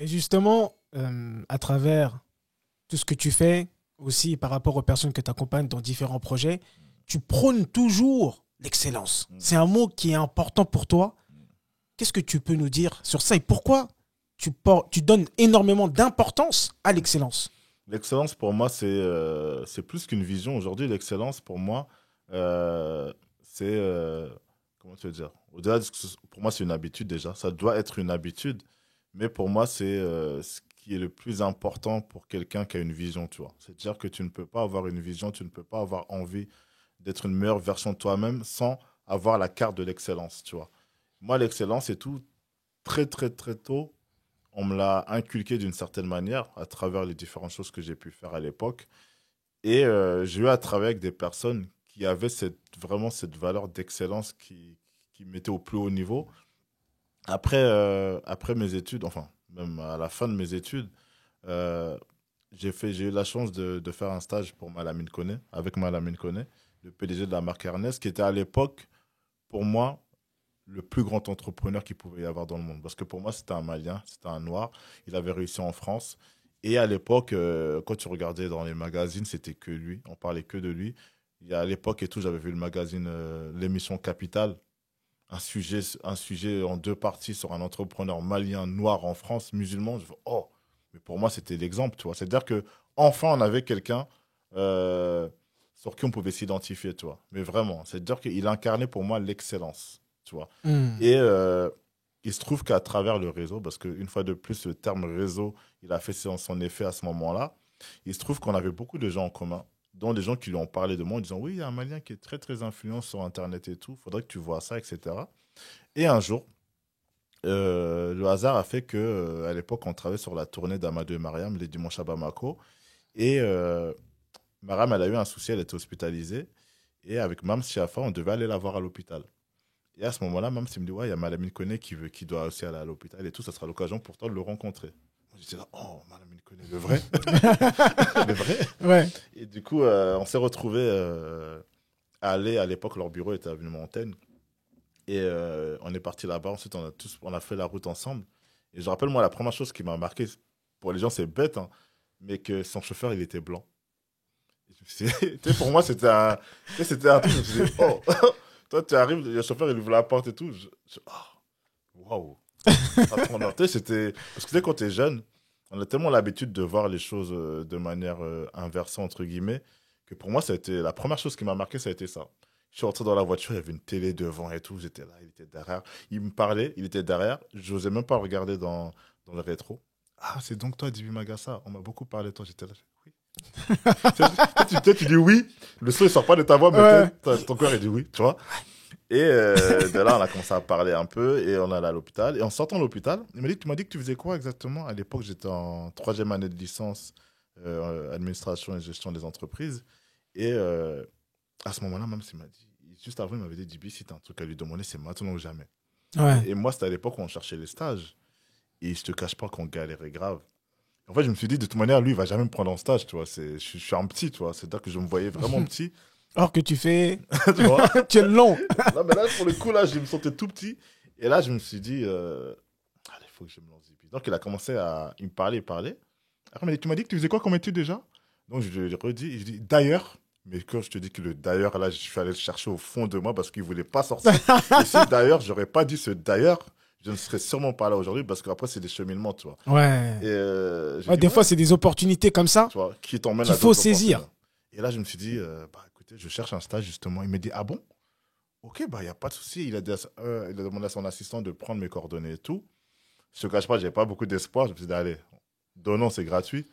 Et justement, à travers tout ce que tu fais, aussi par rapport aux personnes que tu accompagnes dans différents projets, tu prônes toujours l'excellence. C'est un mot qui est important pour toi. Qu'est-ce que tu peux nous dire sur ça et pourquoi tu donnes énormément d'importance à l'excellence? L'excellence, pour moi, c'est plus qu'une vision. Aujourd'hui, l'excellence, pour moi, c'est... comment tu veux dire? Au-delà pour moi, c'est une habitude déjà. Ça doit être une habitude. Mais pour moi, c'est ce qui est le plus important pour quelqu'un qui a une vision, tu vois. C'est-à-dire que tu ne peux pas avoir une vision, tu ne peux pas avoir envie d'être une meilleure version de toi-même sans avoir la carte de l'excellence, tu vois. Moi, l'excellence et tout, très, très, très tôt, on me l'a inculqué d'une certaine manière à travers les différentes choses que j'ai pu faire à l'époque. Et j'ai eu à travailler avec des personnes qui avaient vraiment cette valeur d'excellence qui mettait au plus haut niveau. Après mes études, enfin, même à la fin de mes études, euh, j'ai eu la chance de faire un stage pour Malamine Koné, avec Malamine Koné, le PDG de la marque Ernest, qui était à l'époque, pour moi, le plus grand entrepreneur qu'il pouvait y avoir dans le monde. Parce que pour moi, c'était un Malien, c'était un Noir. Il avait réussi en France. Et à l'époque, quand tu regardais dans les magazines, c'était que lui. On parlait que de lui. À l'époque et tout, j'avais vu le magazine, l'émission Capital, un sujet en deux parties sur un entrepreneur malien noir en France, musulman. Je fais, oh, mais pour moi, c'était l'exemple, tu vois. C'est-à-dire que enfin, on avait quelqu'un euh, sur qui on pouvait s'identifier, tu vois. Mais vraiment, c'est-à-dire qu'il incarnait pour moi l'excellence, tu vois. Et il se trouve qu'à travers le réseau, parce qu'une fois de plus, le terme réseau, il a fait son effet à ce moment-là, il se trouve qu'on avait beaucoup de gens en commun, dont des gens qui lui ont parlé de moi en disant, oui, il y a un Malien qui est très, très influent sur Internet et tout, faudrait que tu vois ça, etc. Et un jour, le hasard a fait que, à l'époque, on travaillait sur la tournée d'Amadou et Mariam, les dimanches à Bamako. Et Mariam, elle a eu un souci, elle était hospitalisée. Et avec Mams Chiafa, on devait aller la voir à l'hôpital. Et à ce moment-là, Mams, il me dit, ouais, il y a Malamine Koné qui doit aussi aller à l'hôpital et tout, ça sera l'occasion pour toi de le rencontrer. Moi, j'étais là, oh, Malamine Koné, le vrai. Le vrai. Ouais. Et du coup, on s'est retrouvés à aller, à l'époque, leur bureau était avenue Montaigne. Et on est parti là-bas. Ensuite, on a fait la route ensemble. Et je rappelle, moi, la première chose qui m'a marqué, pour les gens, c'est bête, hein, mais que son chauffeur, il était blanc. Et je me suis dit, tu sais, pour moi, c'était un truc. Je me suis dit, oh, toi, tu arrives, le chauffeur, il ouvre la porte et tout. Oh, waouh. Tu sais, c'était. Parce que tu sais, quand tu es jeune, on a tellement l'habitude de voir les choses de manière inversée, entre guillemets, que pour moi, ça a été la première chose qui m'a marqué, ça a été ça. Je suis rentré dans la voiture, il y avait une télé devant et tout. J'étais là, il était derrière. Il me parlait, il était derrière. Je n'osais même pas regarder dans le rétro. Ah, c'est donc toi, Dibi Magassa. On m'a beaucoup parlé de toi. J'étais là. Oui. Tu dis oui. Le son, il sort pas de ta voix, mais Ouais. ton cœur, il dit oui, tu vois. Et de là, on a commencé à parler un peu et on allait à l'hôpital. Et en sortant de l'hôpital, tu m'as dit que tu faisais quoi exactement? À l'époque, j'étais en troisième année de licence, administration et gestion des entreprises. Et à ce moment-là, même s'il m'a dit, juste avant, il m'avait dit, Dibi, si tu as un truc à lui demander, c'est maintenant ou jamais. Ouais. Et moi, c'était à l'époque où on cherchait les stages. Et je te cache pas qu'on galérait grave. En fait, je me suis dit, de toute manière, lui, il va jamais me prendre en stage, tu vois. Je suis un petit, tu vois. C'est-à-dire que je me voyais vraiment petit, Or que tu fais. tu vois. Tu es long. Non, mais là, pour le coup, là, je me sentais tout petit. Et là, je me suis dit, allez, il faut que je me lance. Donc, il a commencé à. Il me parlait, il parlait. Après, il m'a dit, tu m'as dit que tu faisais quoi comme étude déjà? Donc, je lui ai redit, je dis, d'ailleurs. Mais quand je te dis que le d'ailleurs, là, je suis allé le chercher au fond de moi parce qu'il ne voulait pas sortir. Et si d'ailleurs, j'aurais pas dit ce d'ailleurs, je ne serais sûrement pas là aujourd'hui parce qu'après, c'est des cheminements, tu vois. Ouais. Et j'ai Ouais, dit, des ouais, fois, c'est des opportunités comme ça tu vois, qui t'emmène qu'il à faut d'autres saisir. opportunités. Et là, je me suis dit, bah, écoutez, je cherche un stage justement. Il me dit, ah bon? Ok, bah, il n'y a pas de souci. Il a demandé à son assistant de prendre mes coordonnées et tout. Je ne te cache pas, je n'avais pas beaucoup d'espoir. Je me suis dit, allez, donnons, c'est gratuit.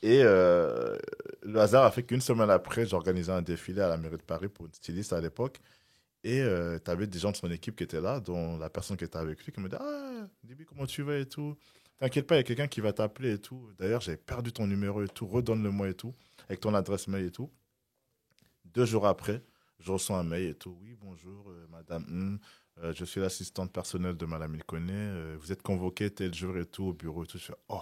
Et le hasard a fait qu'une semaine après, j'organisais un défilé à la mairie de Paris pour une styliste à l'époque. Et tu avais des gens de son équipe qui étaient là, dont la personne qui était avec lui, qui me dit, ah, Dibi, comment tu vas et tout. T'inquiète pas, il y a quelqu'un qui va t'appeler et tout. D'ailleurs, j'avais perdu ton numéro et tout. Redonne-le-moi et tout. Avec ton adresse mail et tout. 2 jours après, je reçois un mail et tout. Oui, bonjour, madame. Je suis l'assistante personnelle de madame Ilkoné. Vous êtes convoquée tel jour et tout au bureau et tout. Je fais, oh.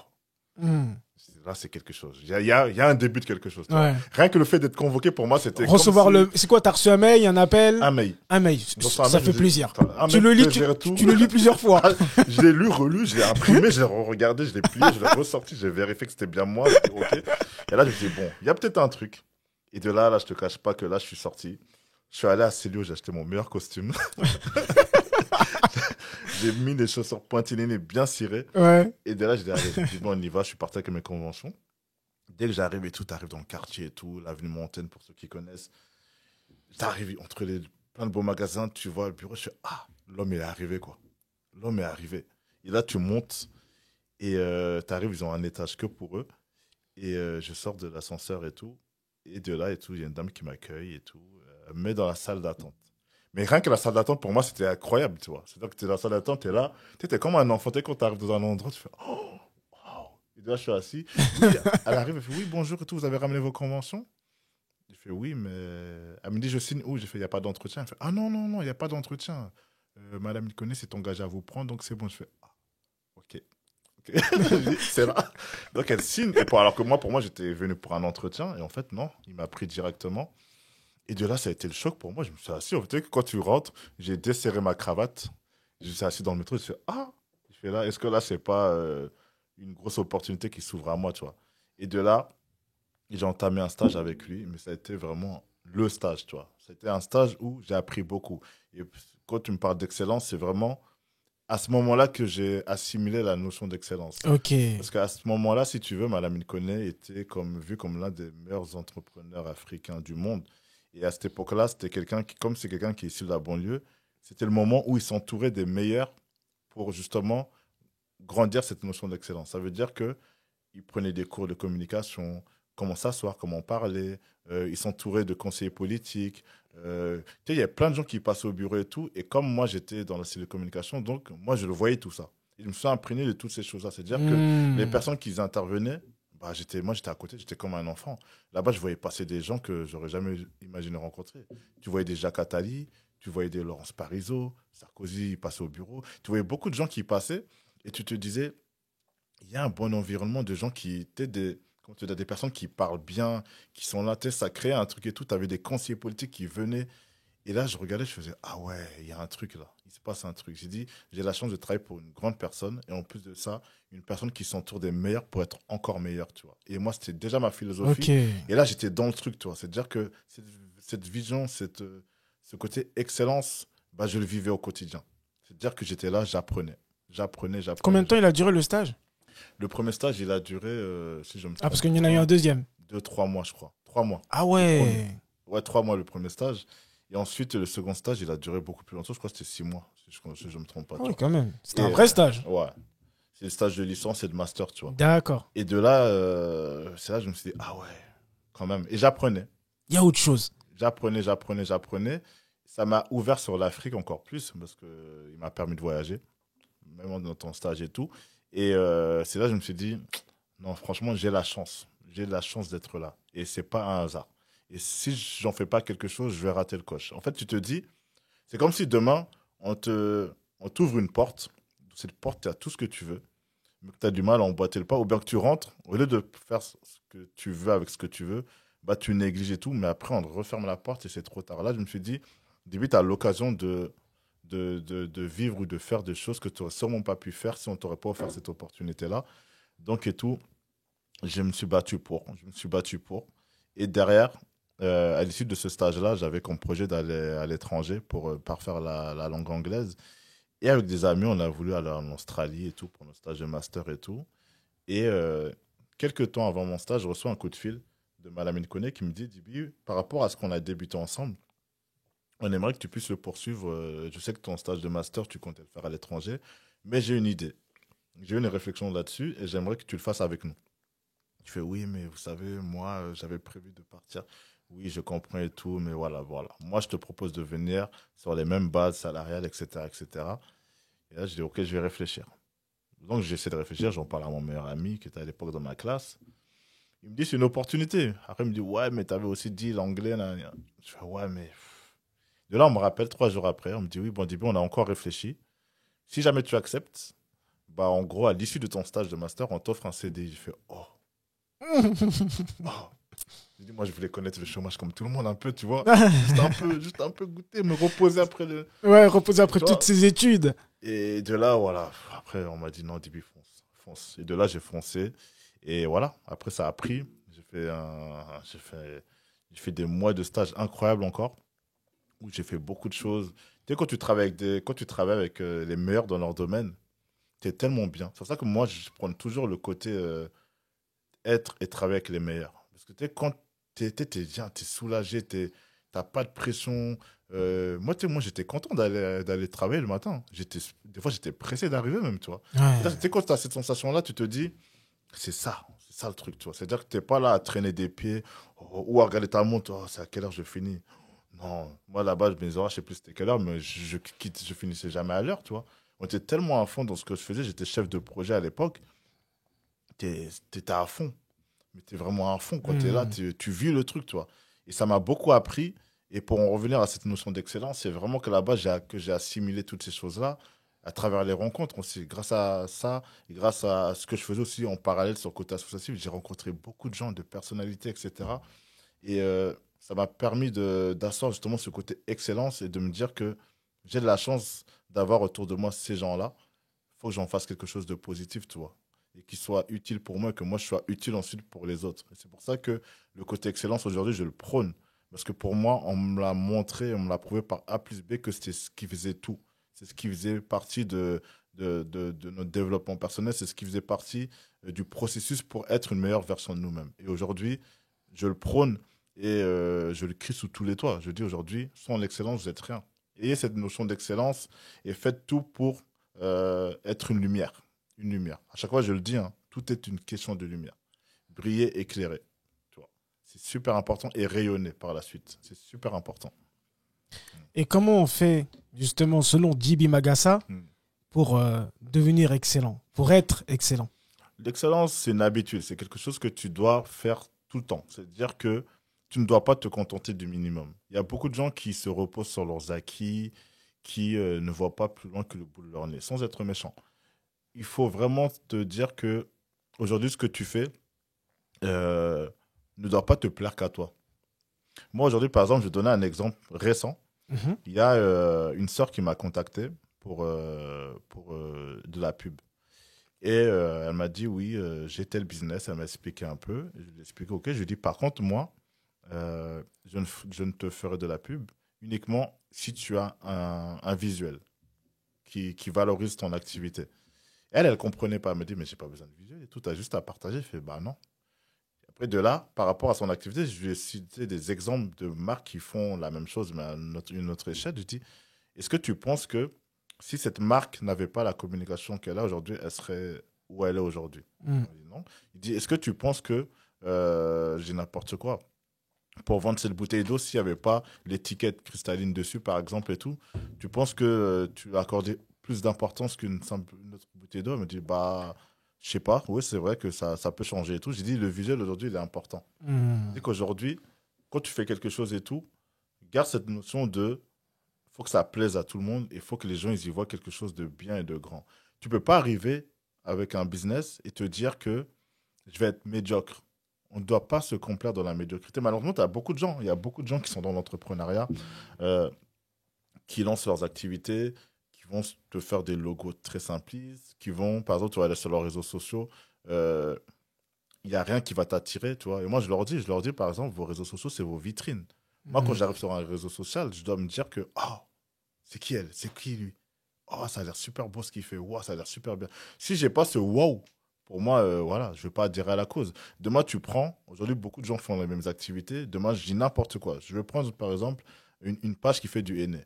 Là, c'est quelque chose. Il y a un début de quelque chose. Ouais. Rien que le fait d'être convoqué, pour moi, c'était Recevoir comme si... C'est quoi, t'as reçu un mail, un appel? Un mail. Un mail. Donc, Ça fait plaisir. Tu le lis, tu le lis plusieurs fois. Je l'ai lu, relu, je l'ai imprimé, je l'ai regardé, je l'ai plié, je l'ai ressorti, j'ai vérifié que c'était bien moi. Okay. Et là, je me suis dit, bon, il y a peut-être un truc. Et de là, je te cache pas que là, je suis sorti. Je suis allé à Célio, j'ai acheté mon meilleur costume. J'ai mis des chaussures pointillinées bien cirées. Ouais. Et de là, j'ai dit, bon, on y va, je suis parti avec mes conventions. Dès que j'arrive et tout, t'arrives dans le quartier et tout, l'avenue Montaigne, pour ceux qui connaissent. T'arrives entre plein de beaux magasins, tu vois le bureau, je fais, l'homme est arrivé, quoi. L'homme est arrivé. Et là, tu montes et t'arrives, ils ont un étage que pour eux. Et je sors de l'ascenseur et tout. Et de là et tout, il y a une dame qui m'accueille et tout, me met dans la salle d'attente. Mais rien que la salle d'attente, pour moi, c'était incroyable, tu vois. C'est-à-dire que tu es dans la salle d'attente, tu es là, tu es comme un enfant, quand tu arrives dans un endroit, tu fais, oh, wow. Et là, je suis assis. Elle arrive, elle fait, oui, bonjour et tout, vous avez ramené vos conventions? Je fais, oui, mais... Elle me dit, je signe où? J'ai fait, il n'y a pas d'entretien. Elle fait, non, il n'y a pas d'entretien. Madame Milconé s'est engagée à vous prendre, donc c'est bon. Je fais, ok. C'est là. Donc elle signe. Alors que moi, pour moi, j'étais venu pour un entretien. Et en fait, non, il m'a pris directement. Et de là, ça a été le choc pour moi. Je me suis assis. En fait, quand tu rentres, j'ai desserré ma cravate. Je suis assis dans le métro. Je fais, je fais là, est-ce que là, c'est pas une grosse opportunité qui s'ouvre à moi, tu vois? Et de là, j'ai entamé un stage avec lui. Mais ça a été vraiment le stage, tu vois. C'était un stage où j'ai appris beaucoup. Et quand tu me parles d'excellence, c'est vraiment à ce moment-là que j'ai assimilé la notion d'excellence. Ok. Parce qu'à ce moment-là, si tu veux, Malamine Koné était vu comme l'un des meilleurs entrepreneurs africains du monde. Et à cette époque-là, c'était quelqu'un qui, comme c'est quelqu'un qui est issu de la banlieue, c'était le moment où il s'entourait des meilleurs pour justement grandir cette notion d'excellence. Ça veut dire qu'il prenait des cours de communication, comment s'asseoir, comment parler, il s'entourait de conseillers politiques. Il y a plein de gens qui passaient au bureau et tout. Et comme moi, j'étais dans la cellule de communication, donc moi, je le voyais tout ça. Et je me suis imprégné de toutes ces choses-là. C'est-à-dire que les personnes qui intervenaient, moi, j'étais à côté, j'étais comme un enfant. Là-bas, je voyais passer des gens que j'aurais jamais imaginé rencontrer. Tu voyais des Jacques Attali, tu voyais des Laurence Parisot, Sarkozy passait au bureau. Tu voyais beaucoup de gens qui passaient et tu te disais, il y a un bon environnement de gens qui étaient des personnes qui parlent bien, qui sont là, ça créait un truc et tout. Tu avais des conseillers politiques qui venaient. Et là, je regardais, je faisais, ah ouais, il y a un truc là. Il se passe un truc. J'ai dit, j'ai la chance de travailler pour une grande personne. Et en plus de ça, une personne qui s'entoure des meilleurs pour être encore meilleur, tu vois. Et moi, c'était déjà ma philosophie. Okay. Et là, j'étais dans le truc, tu vois. C'est-à-dire que cette vision, ce côté excellence, je le vivais au quotidien. C'est-à-dire que j'étais là, j'apprenais. Combien de temps il a duré le stage? Le premier stage, il a duré, si je me trompe. Parce qu'il y en a eu un deuxième. 2-3 mois, je crois. 3 mois. Ah ouais. Ouais, 3 mois le premier stage. Et ensuite, le second stage, il a duré beaucoup plus longtemps. Je crois que c'était 6 mois, si je ne me trompe pas. Oui, quand même. C'était un vrai stage. Ouais. C'est le stage de licence et de master, tu vois. D'accord. Et de là, c'est là que je me suis dit, ah ouais, quand même. Et j'apprenais. Il y a autre chose. J'apprenais. Ça m'a ouvert sur l'Afrique encore plus parce qu'il m'a permis de voyager, même dans ton stage et tout. Et c'est là que je me suis dit, non, franchement, j'ai la chance. J'ai la chance d'être là. Et c'est pas un hasard. Et si j'en fais pas quelque chose, je vais rater le coche. En fait, tu te dis, c'est comme si demain, on t'ouvre une porte. Cette porte, tu as tout ce que tu veux, mais que tu as du mal à emboîter le pas. Ou bien que tu rentres, au lieu de faire ce que tu veux avec ce que tu veux, tu négliges et tout. Mais après, on referme la porte et c'est trop tard. Là, je me suis dit, début, tu as l'occasion de vivre ou de faire des choses que tu n'aurais sûrement pas pu faire si on ne t'aurait pas offert cette opportunité-là. Donc, et tout, je me suis battu pour. Et derrière, à l'issue de ce stage-là, j'avais comme projet d'aller à l'étranger pour parfaire la langue anglaise. Et avec des amis, on a voulu aller en Australie et tout pour notre stage de master et tout. Et quelques temps avant mon stage, je reçois un coup de fil de Malamine Koné qui me dit, Dibi, par rapport à ce qu'on a débuté ensemble, on aimerait que tu puisses le poursuivre. Je sais que ton stage de master, tu comptais le faire à l'étranger, mais j'ai une idée. J'ai eu une réflexion là-dessus et j'aimerais que tu le fasses avec nous. Je fais, oui, mais vous savez, moi, j'avais prévu de partir. Oui, je comprends et tout, mais voilà. Moi, je te propose de venir sur les mêmes bases salariales, etc., etc. Et là, je dis, OK, je vais réfléchir. Donc, j'essaie de réfléchir. J'en parle à mon meilleur ami qui était à l'époque dans ma classe. Il me dit, c'est une opportunité. Après, il me dit, ouais, mais tu avais aussi dit l'anglais. Là. Je fais, ouais, mais... De là, on me rappelle 3 jours après. On me dit, oui, bon, début, on a encore réfléchi. Si jamais tu acceptes, bah, en gros, à l'issue de ton stage de master, on t'offre un CDI. J'ai fait, oh, oh. J'ai dit, moi, je voulais connaître le chômage comme tout le monde, un peu, tu vois. Juste un peu goûter, me reposer après le. Ouais, reposer après Tu vois. toutes ces études. Et de là, voilà. Après, on m'a dit, non, Dibi, fonce, fonce. Et de là, j'ai foncé. Et voilà. Après, ça a pris. J'ai fait des mois de stage incroyables encore, où j'ai fait beaucoup de choses. Tu sais, quand tu travailles avec les meilleurs dans leur domaine, tu es tellement bien. C'est pour ça que moi, je prends toujours le côté être et travailler avec les meilleurs. Parce que tu sais, quand t'es bien, t'es soulagé, t'as pas de pression. Moi, tu sais, moi, j'étais content d'aller travailler le matin. Des fois, j'étais pressé d'arriver même, tu vois. Tu Ouais. sais, quand tu as cette sensation-là, tu te dis, c'est ça le truc, tu vois. C'est-à-dire que t'es pas là à traîner des pieds ou à regarder ta montre, oh, c'est à quelle heure je finis. Non, moi là-bas, mes horaires, je sais plus c'était quelle heure, mais je finissais jamais à l'heure, tu vois. On était tellement à fond dans ce que je faisais, j'étais chef de projet à l'époque, t'étais à fond. Mais t'es vraiment à fond, quoi. T'es là, Hmm. tu vis le truc, tu vois. Et ça m'a beaucoup appris. Et pour en revenir à cette notion d'excellence, c'est vraiment que là-bas, que j'ai assimilé toutes ces choses-là à travers les rencontres aussi. Grâce à ça, et grâce à ce que je faisais aussi en parallèle sur le côté associatif, j'ai rencontré beaucoup de gens, de personnalités, etc. Et ça m'a permis d'asseoir justement ce côté excellence et de me dire que j'ai de la chance d'avoir autour de moi ces gens-là. Il faut que j'en fasse quelque chose de positif, tu vois. Et qui soit utile pour moi, que moi je sois utile ensuite pour les autres. Et c'est pour ça que le côté excellence aujourd'hui, je le prône. Parce que pour moi, on me l'a montré, on me l'a prouvé par A plus B que c'était ce qui faisait tout. C'est ce qui faisait partie de notre développement personnel, c'est ce qui faisait partie du processus pour être une meilleure version de nous-mêmes. Et aujourd'hui, je le prône et je le crie sous tous les toits. Je dis aujourd'hui, sans l'excellence, vous n'êtes rien. Ayez cette notion d'excellence et faites tout pour être une lumière. Une lumière. À chaque fois, je le dis, hein, tout est une question de lumière. Briller, éclairer. Tu vois. C'est super important et rayonner par la suite. C'est super important. Et comment on fait, justement, selon J.B. Magassa, Hmm. pour devenir excellent, pour être excellent? L'excellence, c'est une habitude. C'est quelque chose que tu dois faire tout le temps. C'est-à-dire que tu ne dois pas te contenter du minimum. Il y a beaucoup de gens qui se reposent sur leurs acquis, qui ne voient pas plus loin que le bout de leur nez, sans être méchant. Il faut vraiment te dire que aujourd'hui, ce que tu fais euh, ne doit pas te plaire qu'à toi. Moi, aujourd'hui, par exemple, je vais donner un exemple récent. Mhm. Il y a une sœur qui m'a contacté pour de la pub. Et elle m'a dit, oui, j'ai tel business. Elle m'a expliqué un peu. Et je lui ai expliqué, OK. Je lui ai dit, par contre, moi, je ne te ferai de la pub uniquement si tu as un visuel qui valorise ton activité. Elle comprenait pas. Elle me dit, mais j'ai pas besoin de visuel et tout. Tu as juste à partager. Je fais, bah non. Après, de là, par rapport à son activité, je lui ai cité des exemples de marques qui font la même chose, mais à une autre échelle. Je dis, est-ce que tu penses que si cette marque n'avait pas la communication qu'elle a aujourd'hui, elle serait où elle est aujourd'hui? Mm. Il dit non. Il dit, est-ce que tu penses que, j'ai n'importe quoi, pour vendre cette bouteille d'eau, s'il n'y avait pas l'étiquette cristalline dessus, par exemple, et tout, tu penses que tu as accordé plus d'importance une autre bouteille d'eau? Elle me dit, bah, je sais pas, oui, c'est vrai que ça peut changer et tout. J'ai dit, le visuel aujourd'hui, il est important. Je dis Mm. qu'aujourd'hui, quand tu fais quelque chose et tout, garde cette notion de faut que ça plaise à tout le monde et il faut que les gens ils y voient quelque chose de bien et de grand. Tu peux pas arriver avec un business et te dire que je vais être médiocre. On ne doit pas se complaire dans la médiocrité. Malheureusement, tu as beaucoup de gens. Il y a beaucoup de gens qui sont dans l'entrepreneuriat, euh, qui lancent leurs activités, qui vont te faire des logos très simplistes, qui vont, par exemple, tu vas aller sur leurs réseaux sociaux, euh, il n'y a rien qui va t'attirer, tu vois. Et moi, je leur dis, par exemple, vos réseaux sociaux, c'est vos vitrines. Moi, quand Mm. j'arrive sur un réseau social, je dois me dire que, oh, c'est qui elle? C'est qui lui? Oh, ça a l'air super beau ce qu'il fait. Wow, ça a l'air super bien. Si j'ai pas ce wow, pour moi, voilà, je vais pas adhérer à la cause. Demain, tu prends, aujourd'hui, beaucoup de gens font les mêmes activités. Demain, je dis n'importe quoi. Je vais prendre, par exemple, une page qui fait du henné.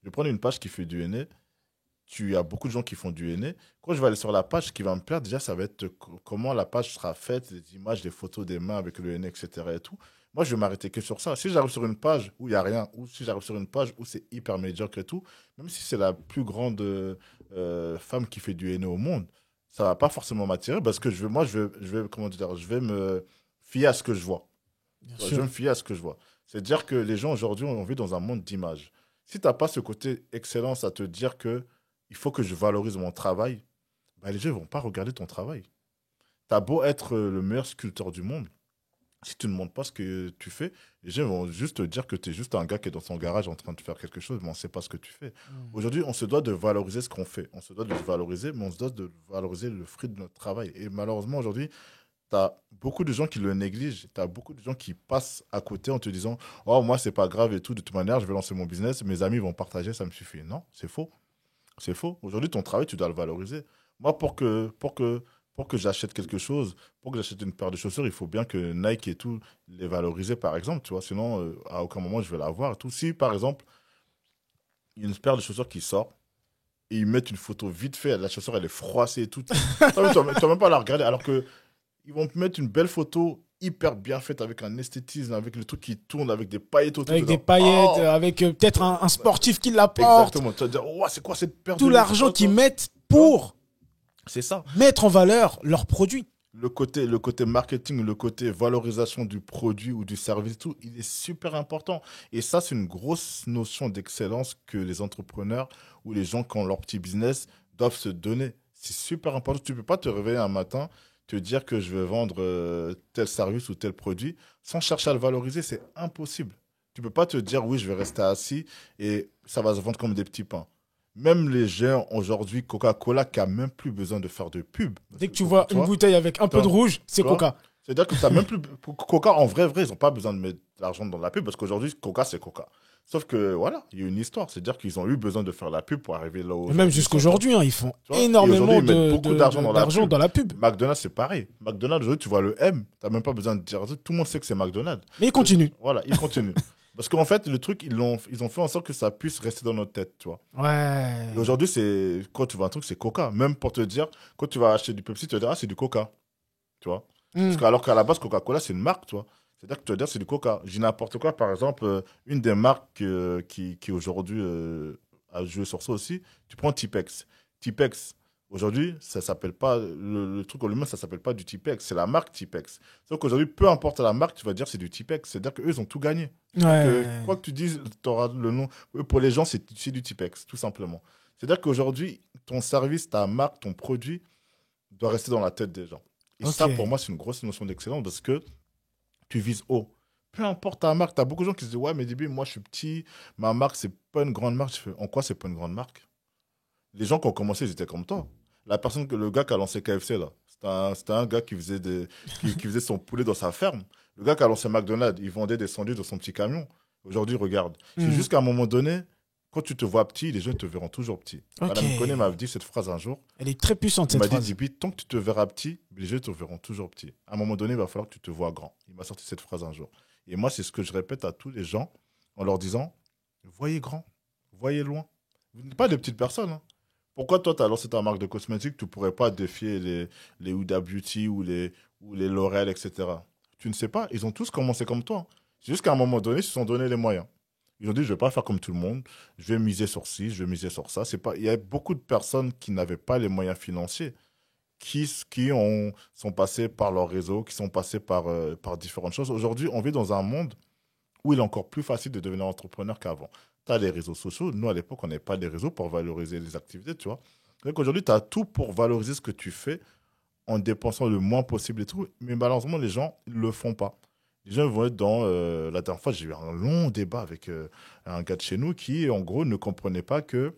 Je vais prendre une page qui fait du henné. Tu as beaucoup de gens qui font du henné. Quand je vais aller sur la page, ce qui va me plaire, déjà, ça va être comment la page sera faite, les images, les photos des mains avec le henné, etc. et tout. Moi, je vais m'arrêter que sur ça. Si j'arrive sur une page où il n'y a rien, ou si j'arrive sur une page où c'est hyper médiocre et tout, même si c'est la plus grande femme qui fait du henné au monde, ça va pas forcément m'attirer parce que comment dire, je vais me fier à ce que je vois. Bien Je vais sûr. me fier à ce que je vois. C'est-à-dire que les gens aujourd'hui, on vit dans un monde d'images. Si tu n'as pas ce côté excellence à te dire que il faut que je valorise mon travail, bah, les gens ne vont pas regarder ton travail. Tu as beau être le meilleur sculpteur du monde, si tu ne montres pas ce que tu fais, les gens vont juste te dire que tu es juste un gars qui est dans son garage en train de faire quelque chose, mais on ne sait pas ce que tu fais. Aujourd'hui, on se doit de valoriser ce qu'on fait. On se doit de le valoriser, mais on se doit de valoriser le fruit de notre travail. Et malheureusement, aujourd'hui, tu as beaucoup de gens qui le négligent. Tu as beaucoup de gens qui passent à côté en te disant oh, moi, c'est pas grave et tout. De toute manière, je vais lancer mon business. Mes amis vont partager, ça me suffit. Non, c'est faux. C'est faux. Aujourd'hui, ton travail, tu dois le valoriser. Moi, pour que j'achète quelque chose, pour que j'achète une paire de chaussures, il faut bien que Nike et tout les valoriser, par exemple. Tu vois, sinon, à aucun moment, je vais l'avoir. Tout. Si, par exemple, il y a une paire de chaussures qui sort et ils mettent une photo vite fait, la chaussure, elle est froissée et tout. Tu vas même pas la regarder. Alors que ils vont te mettre une belle photo hyper bien faite avec un esthétisme, avec le truc qui tourne, avec des paillettes autour. Avec des paillettes, Oh, avec peut-être un sportif qui la porte. exactement. Tu vas te dire, oh, c'est quoi cette paire Tout de l'argent qu'ils mettent pour C'est ça. mettre en valeur leurs produits. Le côté marketing, le côté valorisation du produit ou du service, tout, il est super important. Et ça, c'est une grosse notion d'excellence que les entrepreneurs ou les gens qui ont leur petit business doivent se donner. C'est super important. Tu ne peux pas te réveiller un matin, te dire que je vais vendre tel service ou tel produit sans chercher à le valoriser. C'est impossible. Tu ne peux pas te dire, oui, je vais rester assis et ça va se vendre comme des petits pains. Même les gens aujourd'hui, Coca-Cola, qui a même plus besoin de faire de pub. Dès que tu vois une bouteille avec un peu de rouge, c'est Coca. C'est-à-dire que tu même plus. Coca, en vrai, ils n'ont pas besoin de mettre de l'argent dans la pub parce qu'aujourd'hui, Coca, c'est Coca. Sauf que, voilà, il y a une histoire. C'est-à-dire qu'ils ont eu besoin de faire la pub pour arriver là où. Et même jusqu'aujourd'hui, ils font énormément d'argent dans la pub. McDonald's, c'est pareil. McDonald's, aujourd'hui, tu vois le M, tu n'as même pas besoin de dire. Tout le monde sait que c'est McDonald's. Mais ils continuent. Voilà, ils continuent. Parce qu'en fait, le truc, ils ont fait en sorte que ça puisse rester dans notre tête, tu vois. Ouais. Et aujourd'hui, quand tu vois un truc, c'est Coca. Même pour te dire, quand tu vas acheter du Pepsi, tu vas dire, ah, c'est du Coca. Tu vois. Alors qu'à la base, Coca-Cola, c'est une marque, tu vois. C'est-à-dire que tu vas dire, c'est du Coca. J'ai n'importe quoi, par exemple, une des marques qui aujourd'hui a joué sur ça aussi, tu prends Tipex. Tipex, aujourd'hui, ça s'appelle pas, le truc en lui-même, ça s'appelle pas du Tipex, c'est la marque Tipex. Sauf qu'aujourd'hui, peu importe la marque, tu vas dire c'est du Tipex. C'est-à-dire qu'eux, ils ont tout gagné. Ouais. Quoi que tu dises, tu auras le nom. Pour les gens, c'est du Tipex, tout simplement. C'est-à-dire qu'aujourd'hui, ton service, ta marque, ton produit doit rester dans la tête des gens. Et ça, pour moi, c'est une grosse notion d'excellence parce que tu vises haut. Peu importe ta marque, tu as beaucoup de gens qui se disent ouais, mais début, moi, je suis petit, ma marque, c'est pas une grande marque. Je fais, en quoi c'est pas une grande marque? Les gens qui ont commencé, ils étaient comme toi. Le gars qui a lancé KFC, là, c'était un gars qui qui faisait son poulet dans sa ferme. Le gars qui a lancé McDonald's, il vendait des sandwichs dans son petit camion. Aujourd'hui, regarde. C'est juste qu'à un moment donné, quand tu te vois petit, les gens te verront toujours petit. Madame Koné m'avait dit cette phrase un jour. Elle est très puissante, cette phrase. Il m'a dit, tant que tu te verras petit, les gens te verront toujours petit. À un moment donné, il va falloir que tu te vois grand. Il m'a sorti cette phrase un jour. Et moi, c'est ce que je répète à tous les gens en leur disant, voyez grand, voyez loin. Vous n'êtes pas des petites personnes. Hein. Pourquoi toi, tu as lancé ta marque de cosmétiques, tu ne pourrais pas défier les Huda Beauty ou les L'Oréal, etc. Tu ne sais pas. Ils ont tous commencé comme toi. C'est juste qu'à un moment donné, ils se sont donné les moyens. Ils ont dit, je ne vais pas faire comme tout le monde. Je vais miser sur ci, je vais miser sur ça. Il y a beaucoup de personnes qui n'avaient pas les moyens financiers, qui sont passées par leur réseau, qui sont passées par différentes choses. Aujourd'hui, on vit dans un monde où il est encore plus facile de devenir entrepreneur qu'avant. Tu as les réseaux sociaux. Nous, à l'époque, on n'avait pas les réseaux pour valoriser les activités, tu vois. Donc aujourd'hui, tu as tout pour valoriser ce que tu fais en dépensant le moins possible et tout. Mais malheureusement, les gens ne le font pas. Les gens vont être dans... la dernière fois, j'ai eu un long débat avec un gars de chez nous qui, en gros, ne comprenait pas que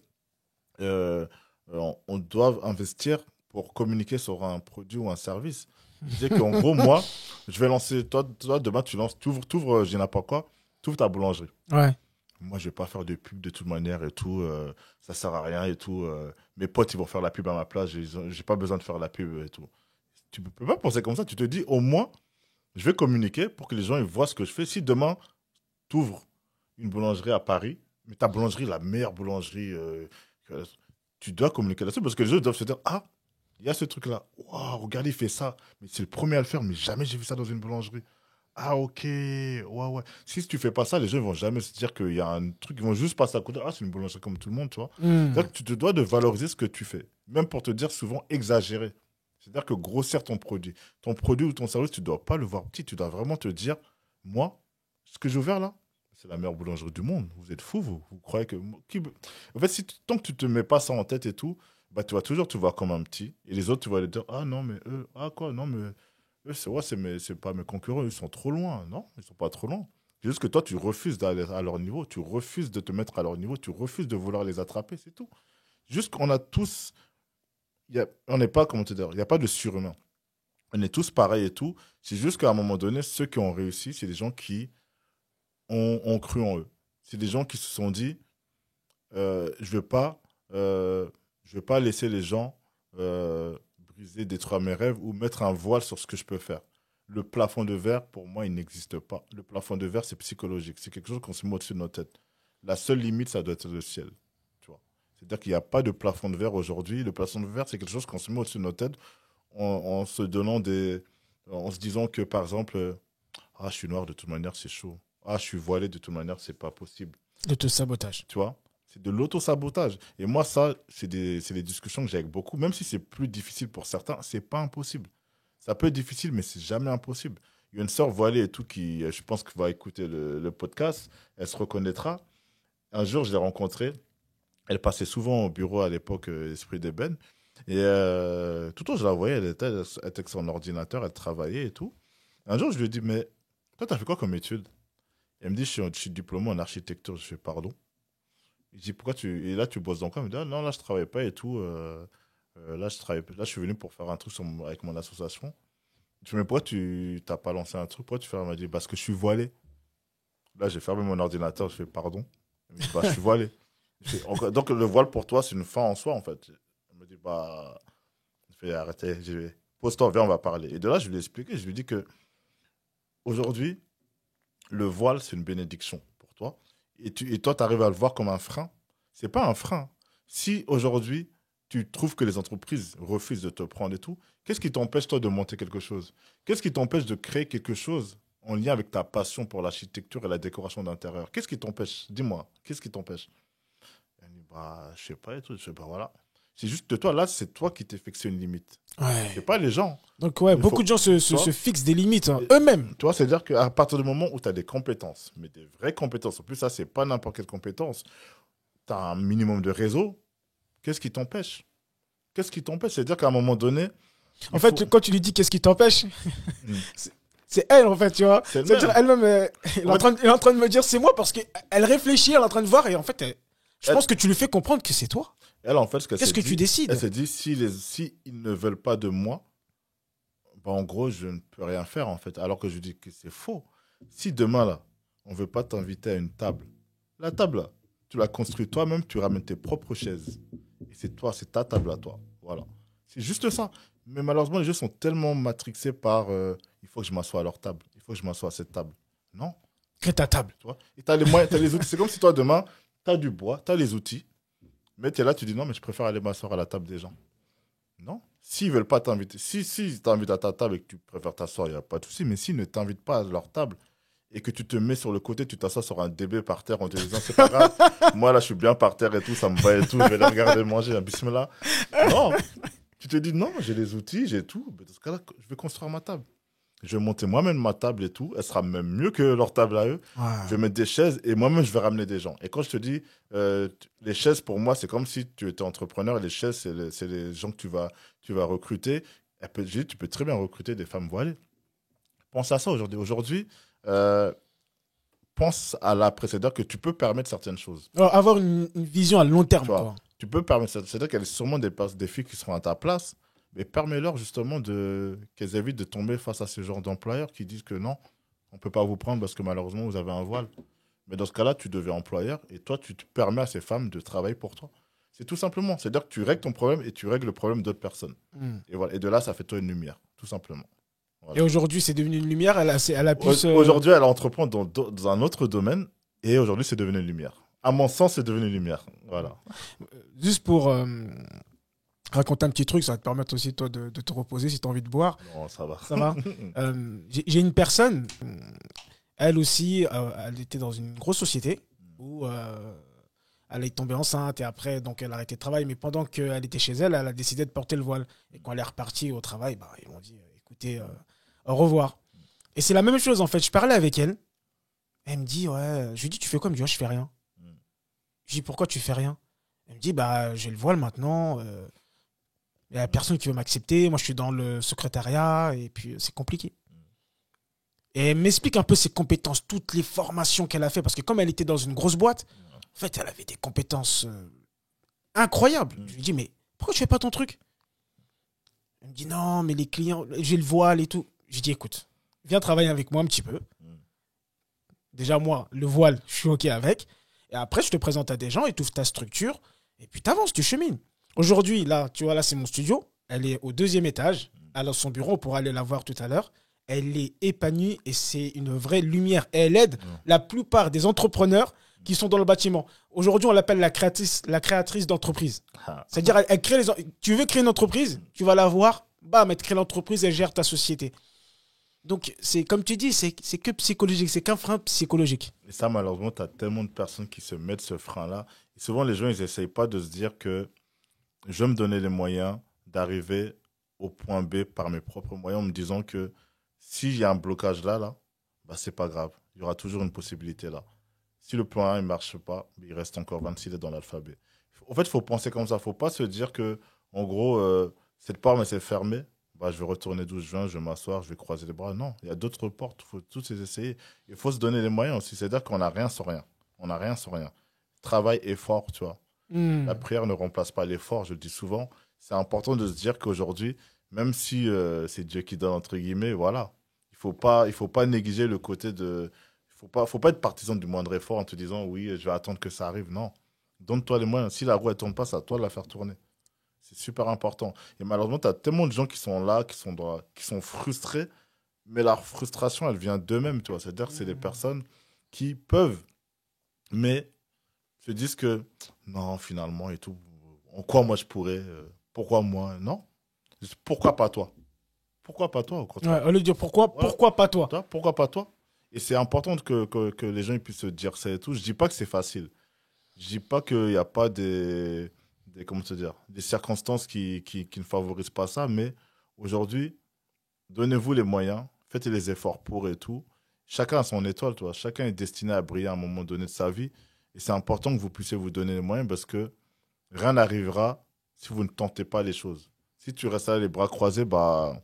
on doit investir pour communiquer sur un produit ou un service. Il disait qu'en gros, moi, je vais lancer... Toi demain, tu ouvres, je n'ai pas quoi, tu ouvres ta boulangerie. Ouais. Moi, je vais pas faire de pub de toute manière et tout. Ça sert à rien et tout. Mes potes, ils vont faire la pub à ma place. J'ai pas besoin de faire la pub et tout. Tu peux pas penser comme ça. Tu te dis, au moins, je vais communiquer pour que les gens ils voient ce que je fais. Si demain, tu ouvres une boulangerie à Paris, mais ta boulangerie, la meilleure boulangerie, tu dois communiquer là-dessus parce que les gens doivent se dire, ah, il y a ce truc-là. Waouh, regardez, il fait ça. Mais c'est le premier à le faire, mais jamais j'ai vu ça dans une boulangerie. Ah, ok, ouais. Si tu fais pas ça, les gens ne vont jamais se dire qu'il y a un truc, ils vont juste passer à côté. Ah, c'est une boulangerie comme tout le monde, tu vois. C'est-à-dire que tu te dois de valoriser ce que tu fais. Même pour te dire souvent exagérer. C'est-à-dire que grossir ton produit. Ton produit ou ton service, tu ne dois pas le voir petit. Tu dois vraiment te dire, moi, ce que j'ai ouvert là, c'est la meilleure boulangerie du monde. Vous êtes fous, vous croyez que... En fait, tant que tu ne te mets pas ça en tête et tout, bah, tu vas toujours te voir comme un petit. Et les autres, tu vas leur dire, ah non, mais eux, ah quoi, non, mais eux, c'est pas mes concurrents, ils sont trop loin. Non, ils sont pas trop loin. C'est juste que toi, tu refuses d'aller à leur niveau, tu refuses de te mettre à leur niveau, tu refuses de vouloir les attraper, c'est tout. Juste qu'on a tous, on n'est pas, comment te dire, il n'y a pas de surhumain. On est tous pareils et tout. C'est juste qu'à un moment donné, ceux qui ont réussi, c'est des gens qui ont cru en eux. C'est des gens qui se sont dit, je vais pas laisser les gens briser, détruire mes rêves ou mettre un voile sur ce que je peux faire. Le plafond de verre, pour moi, il n'existe pas. Le plafond de verre, c'est psychologique. C'est quelque chose qu'on se met au-dessus de nos têtes. La seule limite, ça doit être le ciel. Tu vois. C'est-à-dire qu'il n'y a pas de plafond de verre aujourd'hui. Le plafond de verre, c'est quelque chose qu'on se met au-dessus de nos têtes en se donnant en se disant que, par exemple, ah, je suis noir, de toute manière, c'est chaud. Ah, je suis voilé, de toute manière, c'est pas possible. L'auto-sabotage. Tu vois? C'est de l'auto-sabotage. Et moi, ça, c'est des discussions que j'ai avec beaucoup. Même si c'est plus difficile pour certains, c'est pas impossible. Ça peut être difficile, mais c'est jamais impossible. Il y a une sœur voilée et tout qui, je pense, qui va écouter le podcast. Elle se reconnaîtra. Un jour, je l'ai rencontrée. Elle passait souvent au bureau à l'époque, Esprit d'Ébène. Et tout le temps, je la voyais. Elle était avec son ordinateur, elle travaillait et tout. Un jour, je lui ai dit, mais toi, t'as fait quoi comme étude? Elle me dit, je suis diplômé en architecture. Je fais, pardon. Je dis, pourquoi et là, tu bosses dans quoi? Elle me dit, ah, non, là, je travaille pas et tout. Là, je suis venu pour faire un truc avec mon association. Je dis, mais pourquoi tu t'as pas lancé un truc? Pourquoi tu fais? Elle m'a dit, parce que je suis voilé. Là, j'ai fermé mon ordinateur. Je fais, pardon. Elle me dit, bah, je suis voilé. Donc, le voile pour toi, c'est une fin en soi, en fait. Elle me dit, bah, je fais, arrêtez. Pose-toi, viens, on va parler. Et de là, je lui ai expliqué. Je lui ai dit que aujourd'hui, le voile, c'est une bénédiction pour toi. Et toi, tu arrives à le voir comme un frein. C'est pas un frein. Si aujourd'hui, tu trouves que les entreprises refusent de te prendre et tout, qu'est-ce qui t'empêche, toi, de monter quelque chose? Qu'est-ce qui t'empêche de créer quelque chose en lien avec ta passion pour l'architecture et la décoration d'intérieur? Qu'est-ce qui t'empêche? Dis-moi, qu'est-ce qui t'empêche? Elle dit, bah, je sais pas et tout. Je sais pas, voilà. C'est juste que toi, là, c'est toi qui t'es fixé une limite. Ouais. C'est pas les gens. Donc, ouais, beaucoup de gens se fixent des limites, eux-mêmes. Tu vois, c'est-à-dire qu'à partir du moment où tu as des compétences, mais des vraies compétences, en plus, ça, c'est pas n'importe quelle compétence, tu as un minimum de réseau, qu'est-ce qui t'empêche? Qu'est-ce qui t'empêche? C'est-à-dire qu'à un moment donné. En fait, quand tu lui dis qu'est-ce qui t'empêche, c'est elle, en fait, tu vois. C'est-à-dire, elle-même, elle est en train de me dire c'est moi parce qu'elle réfléchit, elle est en train de voir et en fait, je pense que tu lui fais comprendre que c'est toi. Elle, en fait, qu'est-ce que tu décides? Elle s'est dit, si ils ne veulent pas de moi, bah, en gros, je ne peux rien faire, en fait. Alors que je dis que c'est faux. Si demain, là, on ne veut pas t'inviter à une table, la table, là, tu la construis toi-même, tu ramènes tes propres chaises. Et c'est toi, c'est ta table à toi. Voilà. C'est juste ça. Mais malheureusement, les gens sont tellement matrixés par il faut que je m'assoie à leur table, il faut que je m'assoie à cette table. Non. Crée ta table. Tu vois? Et tu as les moyens, tu as les outils. C'est comme si toi, demain, tu as du bois, tu as les outils. Mais tu es là, tu dis non, mais je préfère aller m'asseoir à la table des gens. Non. S'ils ne veulent pas t'inviter, si t'invitent à ta table et que tu préfères t'asseoir, il n'y a pas de souci. Mais s'ils ne t'invitent pas à leur table et que tu te mets sur le côté, tu t'assois sur un DB par terre en te disant c'est pas grave, moi là je suis bien par terre et tout, ça me va et tout, je vais les regarder manger, un bismillah. Non. Tu te dis non, j'ai les outils, j'ai tout. Mais dans ce cas-là, je vais construire ma table. Je vais monter moi-même ma table et tout. Elle sera même mieux que leur table à eux. Ouais. Je vais mettre des chaises et moi-même, je vais ramener des gens. Et quand je te dis, les chaises, pour moi, c'est comme si tu étais entrepreneur. Et les chaises, c'est les gens que tu vas recruter. Tu peux très bien recruter des femmes voilées. Pense à ça aujourd'hui. Aujourd'hui, pense à l'après. C'est-à-dire que tu peux permettre certaines choses. Alors, avoir une vision à long terme. Quoi. Tu peux permettre. C'est-à-dire qu'il y a sûrement des filles qui seront à ta place. Mais permets-leur justement qu'elles évitent de tomber face à ce genre d'employeurs qui disent que non, on ne peut pas vous prendre parce que malheureusement, vous avez un voile. Mais dans ce cas-là, tu deviens employeur et toi, tu te permets à ces femmes de travailler pour toi. C'est tout simplement. C'est-à-dire que tu règles ton problème et tu règles le problème d'autres personnes. Et, voilà. Et de là, ça fait toi une lumière, tout simplement. Voilà. Et aujourd'hui, c'est devenu une lumière. Elle a plus, Aujourd'hui, elle entreprend dans un autre domaine et aujourd'hui, c'est devenu une lumière. À mon sens, c'est devenu une lumière. Voilà. Juste pour... raconter un petit truc, ça va te permettre aussi, toi, de te reposer si tu as envie de boire. Non, ça va. Ça va. J'ai une personne, elle aussi, elle était dans une grosse société où elle est tombée enceinte et après, donc, elle a arrêté de travail. Mais pendant qu'elle était chez elle, elle a décidé de porter le voile. Et quand elle est repartie au travail, bah, ils m'ont dit, écoutez, au revoir. Et c'est la même chose, en fait. Je parlais avec elle. Elle me dit, ouais, je lui dis, tu fais quoi? Elle me dit, ouais, je fais rien. Je lui dis, pourquoi tu fais rien? Elle me dit, bah, j'ai le voile maintenant. Il n'y a personne qui veut m'accepter. Moi, je suis dans le secrétariat et puis c'est compliqué. Et elle m'explique un peu ses compétences, toutes les formations qu'elle a fait. Parce que comme elle était dans une grosse boîte, en fait, elle avait des compétences incroyables. Je lui dis, mais pourquoi tu fais pas ton truc? Elle me dit, non, mais les clients, j'ai le voile et tout. Je lui dis, écoute, viens travailler avec moi un petit peu. Déjà, moi, le voile, je suis OK avec. Et après, je te présente à des gens, et tu ouvres ta structure. Et puis, tu avances, tu chemines. Aujourd'hui, là, tu vois, là, c'est mon studio. Elle est au 2e étage. Elle a son bureau, on pourra aller la voir tout à l'heure. Elle est épanouie et c'est une vraie lumière. Et elle aide la plupart des entrepreneurs qui sont dans le bâtiment. Aujourd'hui, on l'appelle la créatrice d'entreprise. C'est-à-dire, elle crée tu veux créer une entreprise, tu vas la voir, bam, elle te crée l'entreprise, elle gère ta société. Donc, c'est comme tu dis, c'est que psychologique, c'est qu'un frein psychologique. Et ça, malheureusement, tu as tellement de personnes qui se mettent ce frein-là. Et souvent, les gens, ils n'essayent pas de se dire que je vais me donner les moyens d'arriver au point B par mes propres moyens en me disant que s'il y a un blocage là, bah, c'est pas grave. Il y aura toujours une possibilité là. Si le point A ne marche pas, il reste encore 26 lettres dans l'alphabet. En fait, il faut penser comme ça. Il ne faut pas se dire que, en gros, cette porte, mais c'est fermé. Bah, je vais retourner d'où je viens, je vais m'asseoir, je vais croiser les bras. Non, il y a d'autres portes. Il faut toutes les essayer. Il faut se donner les moyens aussi. C'est-à-dire qu'on n'a rien sans rien. On n'a rien sans rien. Travail, effort, tu vois. La prière ne remplace pas l'effort, je le dis souvent. C'est important de se dire qu'aujourd'hui, même si c'est Dieu qui donne, entre guillemets, voilà. Il faut pas négliger le côté de... faut pas être partisan du moindre effort en te disant, oui, je vais attendre que ça arrive. Non. Donne-toi les moyens. Si la roue ne tourne pas, c'est à toi de la faire tourner. C'est super important. Et malheureusement, tu as tellement de gens qui sont là, qui sont frustrés, mais leur frustration, elle vient d'eux-mêmes, tu vois. C'est-à-dire que c'est des personnes qui peuvent, mais se disent que non, finalement, et tout, en quoi moi je pourrais, pourquoi moi, non. Pourquoi pas toi? Pourquoi pas toi, au contraire? Ouais, au lieu de dire pourquoi pas toi? Pourquoi pas toi? Et c'est important que les gens ils puissent se dire ça et tout. Je dis pas que c'est facile. Je dis pas qu'il n'y a pas comment te dire, des circonstances qui ne favorisent pas ça, mais aujourd'hui, donnez-vous les moyens, faites les efforts pour et tout. Chacun a son étoile, toi. Chacun est destiné à briller à un moment donné de sa vie. Et c'est important que vous puissiez vous donner les moyens parce que rien n'arrivera si vous ne tentez pas les choses. Si tu restes là les bras croisés, bah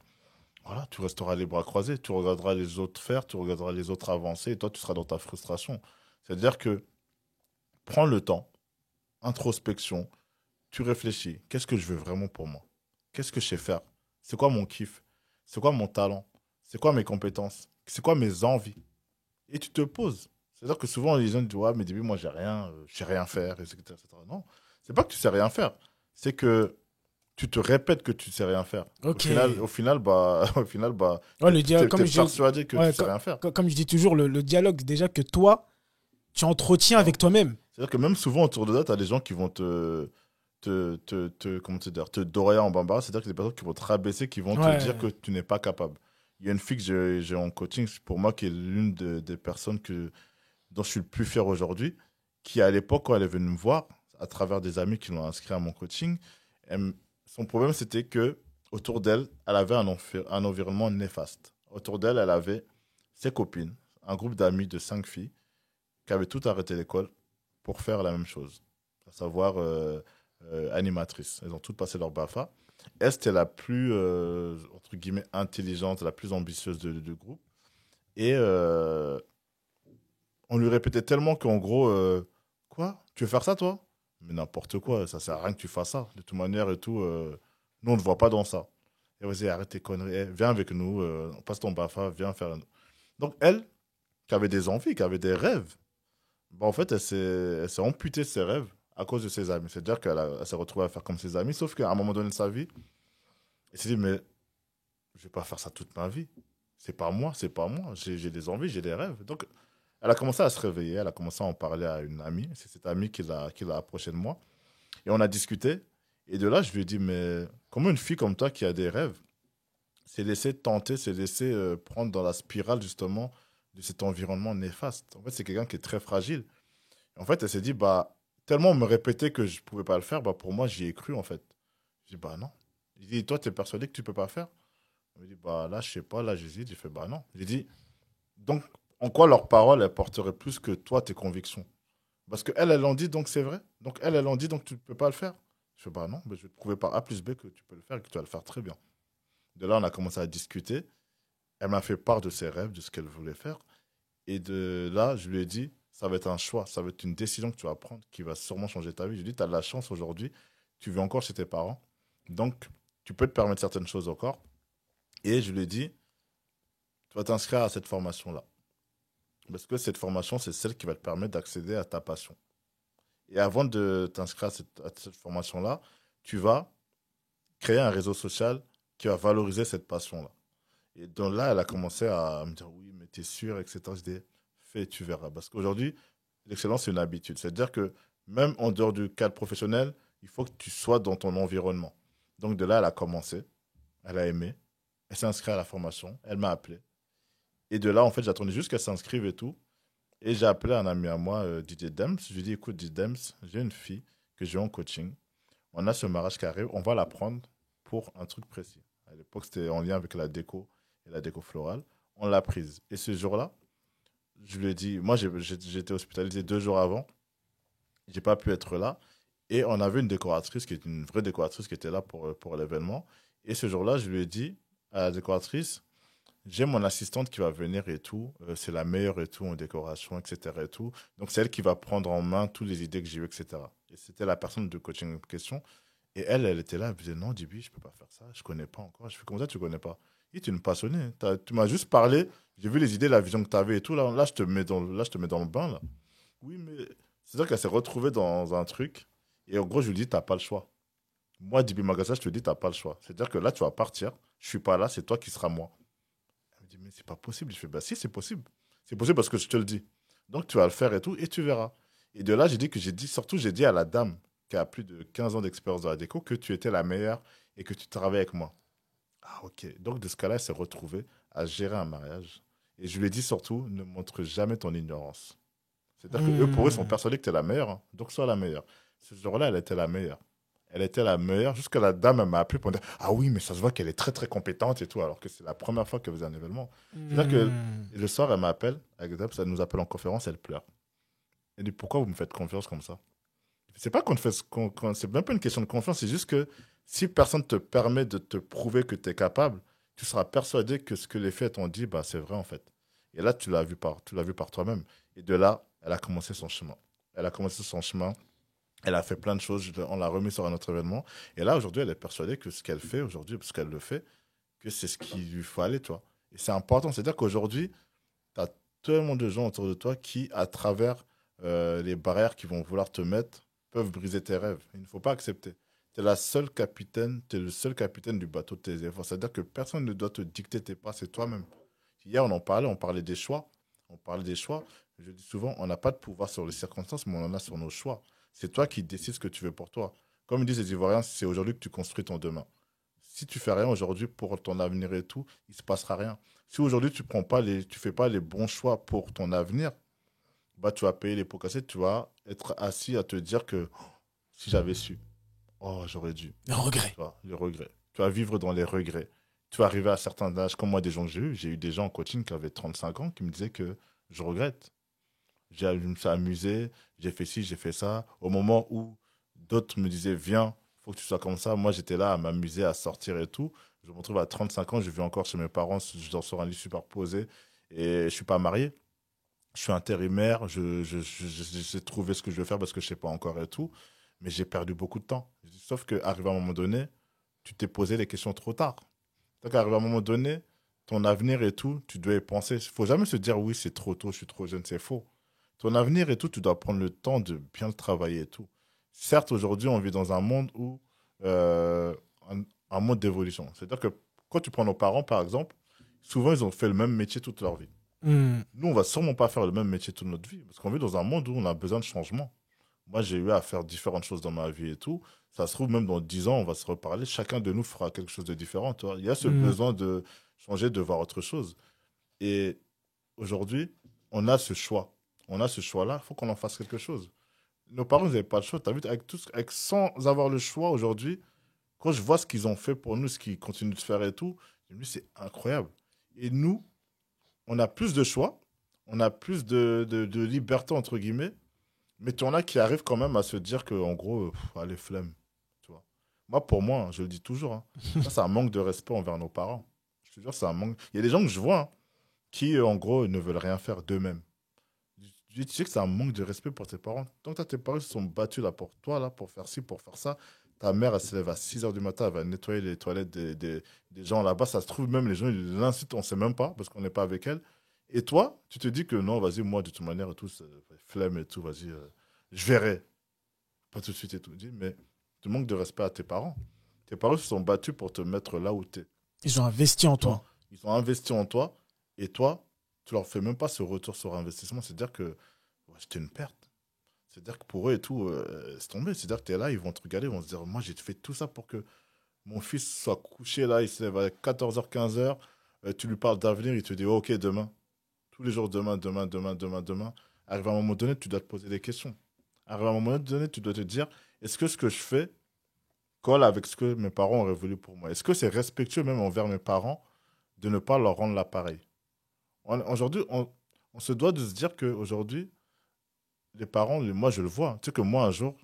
voilà, tu resteras les bras croisés. Tu regarderas les autres faire, tu regarderas les autres avancer et toi, tu seras dans ta frustration. C'est-à-dire que prends le temps, introspection, tu réfléchis. Qu'est-ce que je veux vraiment pour moi? Qu'est-ce que je sais faire? C'est quoi mon kiff? C'est quoi mon talent? C'est quoi mes compétences? C'est quoi mes envies? Et tu te poses. C'est-à-dire que souvent, les gens disent, ouais, mais début, moi, j'ai rien, je sais rien faire, etc., etc. Non, c'est pas que tu sais rien faire. C'est que tu te répètes que tu sais rien faire. Ok. Au final, bah, Ouais, t'es comme persuadé que ouais, tu sais rien faire. comme je dis toujours, le dialogue déjà que toi, tu entretiens avec toi-même. C'est-à-dire que même souvent autour de toi, tu as des gens qui vont comment te dire, te dorer en bambara. C'est-à-dire que des personnes qui vont te rabaisser, qui vont te dire que tu n'es pas capable. Il y a une fille que j'ai en coaching, pour moi, qui est l'une des personnes dont je suis le plus fier aujourd'hui, qui, à l'époque, quand elle est venue me voir, à travers des amis qui l'ont inscrit à mon coaching, son problème, c'était que autour d'elle, elle avait un environnement néfaste. Autour d'elle, elle avait ses copines, un groupe d'amis de 5 filles, qui avaient toutes arrêté l'école pour faire la même chose, à savoir animatrice. Elles ont toutes passé leur BAFA. Elle, c'était la plus, entre guillemets, intelligente, la plus ambitieuse du groupe. Et on lui répétait tellement qu'en gros, quoi? Tu veux faire ça, toi? Mais n'importe quoi, ça sert à rien que tu fasses ça. De toute manière et tout, nous, on ne te voit pas dans ça. Et vas-y, arrête tes conneries. Viens avec nous, on passe ton BAFA, viens faire... Donc, elle, qui avait des envies, qui avait des rêves, bah, en fait, elle s'est amputée de ses rêves à cause de ses amis. C'est-à-dire elle s'est retrouvée à faire comme ses amis, sauf qu'à un moment donné de sa vie, elle s'est dit, mais je ne vais pas faire ça toute ma vie. C'est pas moi, c'est pas moi. J'ai des envies, j'ai des rêves. Donc, elle a commencé à se réveiller, elle a commencé à en parler à une amie. C'est cette amie qui l'a approchée de moi. Et on a discuté. Et de là, je lui ai dit, mais comment une fille comme toi qui a des rêves s'est laissée tenter, s'est laissée prendre dans la spirale, justement, de cet environnement néfaste? En fait, c'est quelqu'un qui est très fragile. En fait, elle s'est dit, bah, tellement on me répétait que je ne pouvais pas le faire, bah, pour moi, j'y ai cru, en fait. Je dis, bah non. Il dit, toi, tu es persuadé que tu ne peux pas faire? Elle me dit, bah là, je sais pas, là, j'hésite. J'ai fait, bah non. J'ai dit, donc, en quoi leurs paroles, elles porteraient plus que toi, tes convictions? Parce qu'elles, elles l'ont dit, donc c'est vrai. Donc, elles l'ont dit, donc tu ne peux pas le faire. Je fais, bah non, mais je vais te prouver par A plus B que tu peux le faire et que tu vas le faire très bien. De là, on a commencé à discuter. Elle m'a fait part de ses rêves, de ce qu'elle voulait faire. Et de là, je lui ai dit, ça va être un choix, ça va être une décision que tu vas prendre qui va sûrement changer ta vie. Je lui ai dit, tu as de la chance aujourd'hui, tu vis encore chez tes parents. Donc, tu peux te permettre certaines choses encore. Et je lui ai dit, tu vas t'inscrire à cette formation-là. Parce que cette formation, c'est celle qui va te permettre d'accéder à ta passion. Et avant de t'inscrire à cette formation-là, tu vas créer un réseau social qui va valoriser cette passion-là. Et donc là, elle a commencé à me dire, oui, mais t'es sûr, etc. Je dis, fais, tu verras. Parce qu'aujourd'hui, l'excellence, c'est une habitude. C'est-à-dire que même en dehors du cadre professionnel, il faut que tu sois dans ton environnement. Donc de là, elle a commencé, elle a aimé, elle s'est inscrite à la formation, elle m'a appelé. Et de là, en fait, j'attendais juste qu'elle s'inscrive et tout. Et j'ai appelé un ami à moi, Didier Dems. Je lui ai dit, écoute, Didier Dems, j'ai une fille que j'ai en coaching. On a ce mariage qui arrive, on va la prendre pour un truc précis. À l'époque, c'était en lien avec la déco et la déco florale. On l'a prise. Et ce jour-là, je lui ai dit, moi, j'étais hospitalisé 2 jours avant. J'ai pas pu être là. Et on avait une décoratrice, qui est une vraie décoratrice, qui était là pour l'événement. Et ce jour-là, je lui ai dit à la décoratrice, j'ai mon assistante qui va venir et tout. C'est la meilleure et tout en décoration, etc. Et tout. Donc, c'est elle qui va prendre en main toutes les idées que j'ai eues, etc. Et c'était la personne de coaching en question. Et elle était là, elle me disait, non, Dibi, je peux pas faire ça, je connais pas encore. Je fais, comment ça, tu connais pas? Et tu es une passionnée. Tu m'as juste parlé, j'ai vu les idées, la vision que tu avais et tout. Là, là, je te mets dans le bain, là. Oui, mais c'est-à-dire qu'elle s'est retrouvée dans un truc. Et en gros, je lui dis, t'as pas le choix. Moi, Dibi Magassa, je te dis, t'as pas le choix. C'est-à-dire que là, tu vas partir, je suis pas là, c'est toi qui seras moi. Elle me dit, mais c'est pas possible. Je fais, bah si, c'est possible. C'est possible parce que je te le dis. Donc, tu vas le faire et tout, et tu verras. Et de là, surtout, j'ai dit à la dame qui a plus de 15 ans d'expérience dans la déco que tu étais la meilleure et que tu travaillais avec moi. Ah, ok. Donc, de ce cas-là, elle s'est retrouvée à gérer un mariage. Et je lui ai dit surtout, ne montre jamais ton ignorance. C'est-à-dire que eux, pour eux, sont Hmm. persuadés que tu es la meilleure. Hein. Donc, sois la meilleure. Ce jour-là, elle était la meilleure. Elle était la meilleure. Jusqu'à la dame, elle m'a appelé pour dire, ah oui, mais ça se voit qu'elle est très, très compétente et tout, alors que c'est la première fois qu'elle faisait un événement. C'est-à-dire que Hmm. le soir, elle m'appelle, avec Zap, ça nous appelle en conférence, elle pleure. Elle dit, pourquoi vous me faites confiance comme ça? C'est pas qu'on te fait, c'est même pas une question de confiance, c'est juste que si personne te permet de te prouver que tu es capable, tu seras persuadé que ce que les faits t'ont dit, bah, c'est vrai en fait. Et là, tu l'as vu par toi-même. Et de là, elle a commencé son chemin. Elle a commencé son chemin. Elle a fait plein de choses. On l'a remis sur un autre événement. Et là, aujourd'hui, elle est persuadée que ce qu'elle fait aujourd'hui, parce qu'elle le fait, que c'est ce qu'il lui faut aller, tu vois. Et c'est important. C'est-à-dire qu'aujourd'hui, tu as tellement de gens autour de toi qui, à travers les barrières qu'ils vont vouloir te mettre, peuvent briser tes rêves. Il ne faut pas accepter. Tu es la seule capitaine, tu es le seul capitaine du bateau de tes efforts. C'est-à-dire que personne ne doit te dicter tes pas, c'est toi-même. Hier, on parlait des choix. On parlait des choix. Je dis souvent, on n'a pas de pouvoir sur les circonstances, mais on en a sur nos choix. C'est toi qui décides ce que tu veux pour toi. Comme disent les Ivoiriens, c'est aujourd'hui que tu construis ton demain. Si tu fais rien aujourd'hui pour ton avenir et tout, il se passera rien. Si aujourd'hui tu fais pas les bons choix pour ton avenir, bah tu vas payer les pots cassés, tu vas être assis à te dire que oh, si j'avais su, oh j'aurais dû. Un regret. Tu vois, les regrets. Tu vas vivre dans les regrets. Tu vas arriver à certains âges, comme moi, des gens que j'ai eu des gens en coaching qui avaient 35 ans qui me disaient que je regrette. Je me suis amusé, j'ai fait ci, j'ai fait ça. Au moment où d'autres me disaient, viens, faut que tu sois comme ça. Moi, j'étais là à m'amuser, à sortir et tout. Je me retrouve à 35 ans, je vis encore chez mes parents, je dors sur un lit superposé et je suis pas marié. Je suis intérimaire, j'ai trouvé ce que je veux faire parce que je sais pas encore et tout. Mais j'ai perdu beaucoup de temps. Sauf qu'arrivé à un moment donné, tu t'es posé les questions trop tard. Donc, arrivé à un moment donné, ton avenir et tout, tu dois y penser. Il faut jamais se dire, oui, c'est trop tôt, je suis trop jeune, c'est faux. Ton avenir et tout, tu dois prendre le temps de bien le travailler et tout. Certes, aujourd'hui, on vit dans un monde où, euh, un monde d'évolution. C'est-à-dire que quand tu prends nos parents, par exemple, souvent, ils ont fait le même métier toute leur vie. Hmm. Nous, on va sûrement pas faire le même métier toute notre vie, parce qu'on vit dans un monde où on a besoin de changement. Moi, j'ai eu à faire différentes choses dans ma vie et tout. Ça se trouve, même dans 10 ans, on va se reparler. Chacun de nous fera quelque chose de différent. Tu vois. Il y a ce Hmm. besoin de changer, de voir autre chose. Et aujourd'hui, on a ce choix. On a ce choix-là, il faut qu'on en fasse quelque chose. Nos parents, ils n'avaient pas le choix. Tu as vu, sans avoir le choix aujourd'hui, quand je vois ce qu'ils ont fait pour nous, ce qu'ils continuent de faire et tout, je me dis, c'est incroyable. Et nous, on a plus de choix, on a plus de liberté, entre guillemets, mais tu en as qui arrivent quand même à se dire que, en gros, allez, flemme. Tu vois. Moi, pour moi, je le dis toujours, hein, ça, c'est un manque de respect envers nos parents. Je te jure, c'est un manque. Il y a des gens que je vois hein, qui, en gros, ne veulent rien faire d'eux-mêmes. Tu sais que c'est un manque de respect pour tes parents. Tant que tes parents se sont battus là, pour toi, là, pour faire ci, pour faire ça, ta mère, elle se lève à 6 h du matin, elle va nettoyer les toilettes des gens là-bas. Ça se trouve, même les gens, ils l'insultent, on ne sait même pas, parce qu'on n'est pas avec elle. Et toi, tu te dis que non, vas-y, moi, de toute manière, et tout, flemme et tout, vas-y, je verrai. Pas tout de suite et tout. Dis, mais tu manques de respect à tes parents. Tes parents se sont battus pour te mettre là où tu es. Ils ont investi en Tu vois, toi. ils ont investi en toi et toi, tu leur fais même pas ce retour sur investissement. C'est-à-dire que ouais, c'était une perte. C'est-à-dire que pour eux et tout, c'est tombé. C'est-à-dire que tu es là, ils vont te regarder, ils vont se dire, moi j'ai fait tout ça pour que mon fils soit couché là, il se lève à 14 h 15 h, tu lui parles d'avenir, il te dit, ok, demain. Tous les jours, demain, demain, demain, demain, demain. Arrive à un moment donné, tu dois te poser des questions. Arrive à un moment donné, tu dois te dire, est-ce que ce que je fais colle avec ce que mes parents auraient voulu pour moi? Est-ce que c'est respectueux même envers mes parents de ne pas leur rendre l'appareil? Aujourd'hui, on se doit de se dire qu'aujourd'hui, les parents, moi je le vois. Tu sais que moi un jour,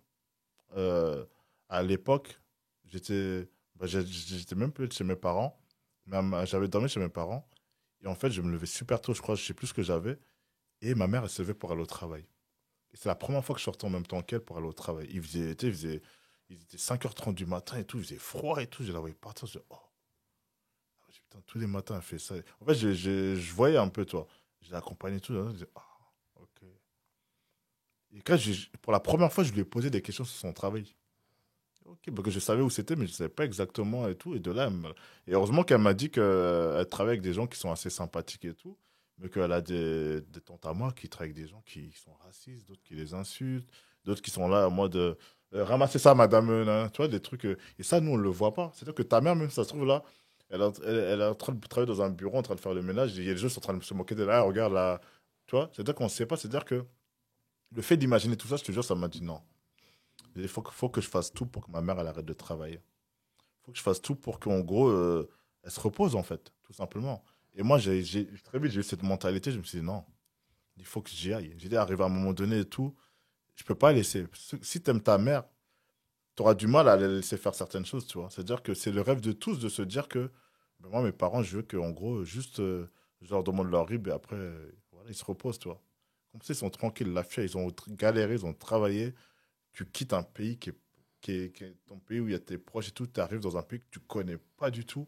euh, à l'époque, j'étais j'étais même plus chez mes parents, mais j'avais dormi chez mes parents. Et en fait, je me levais super tôt, je crois, je sais plus ce que j'avais. Et ma mère, elle se levait pour aller au travail. Et c'est la première fois que je sortais en même temps qu'elle pour aller au travail. Il était 5h30 du matin et tout, il faisait froid et tout. Je la voyais partir, je dis, oh, putain, tous les matins, elle fait ça. En fait, je voyais un peu, toi. Je l'accompagnais tout. Je disais, ah, ok. Et quand pour la première fois, je lui ai posé des questions sur son travail. Ok, parce que je savais où c'était, mais je ne savais pas exactement et tout. Et de là, et heureusement qu'elle m'a dit qu'elle travaille avec des gens qui sont assez sympathiques et tout, mais qu'elle a des tantes à moi qui travaillent avec des gens qui sont racistes, d'autres qui les insultent, d'autres qui sont là en mode ramassez ça, madame, là. Tu vois, des trucs. Et ça, nous, on ne le voit pas. C'est-à-dire que ta mère, même, ça se trouve là, elle est en train de travailler dans un bureau, en train de faire le ménage, et il y a des gens qui sont en train de se moquer de là, regarde là. Tu vois, c'est-à-dire qu'on ne sait pas, c'est-à-dire que le fait d'imaginer tout ça, je te jure, ça m'a dit non. Faut que je fasse tout pour que ma mère elle arrête de travailler. Il faut que je fasse tout pour qu'en gros, elle se repose, en fait, tout simplement. Et moi, très vite, j'ai eu cette mentalité. Je me suis dit, non, il faut que j'y aille. J'ai dit, arrivé à un moment donné et tout, je peux pas laisser. Si tu aimes ta mère, tu auras du mal à la laisser faire certaines choses, tu vois. C'est-à-dire que c'est le rêve de tous de se dire que, ben moi, mes parents, je veux qu'en gros, juste, je leur demande leur rib et après, voilà, ils se reposent, tu vois. Comme ça, ils sont tranquilles. La fille, ils ont galéré, ils ont travaillé. Tu quittes un pays qui est ton pays où il y a tes proches et tout, tu arrives dans un pays que tu connais pas du tout.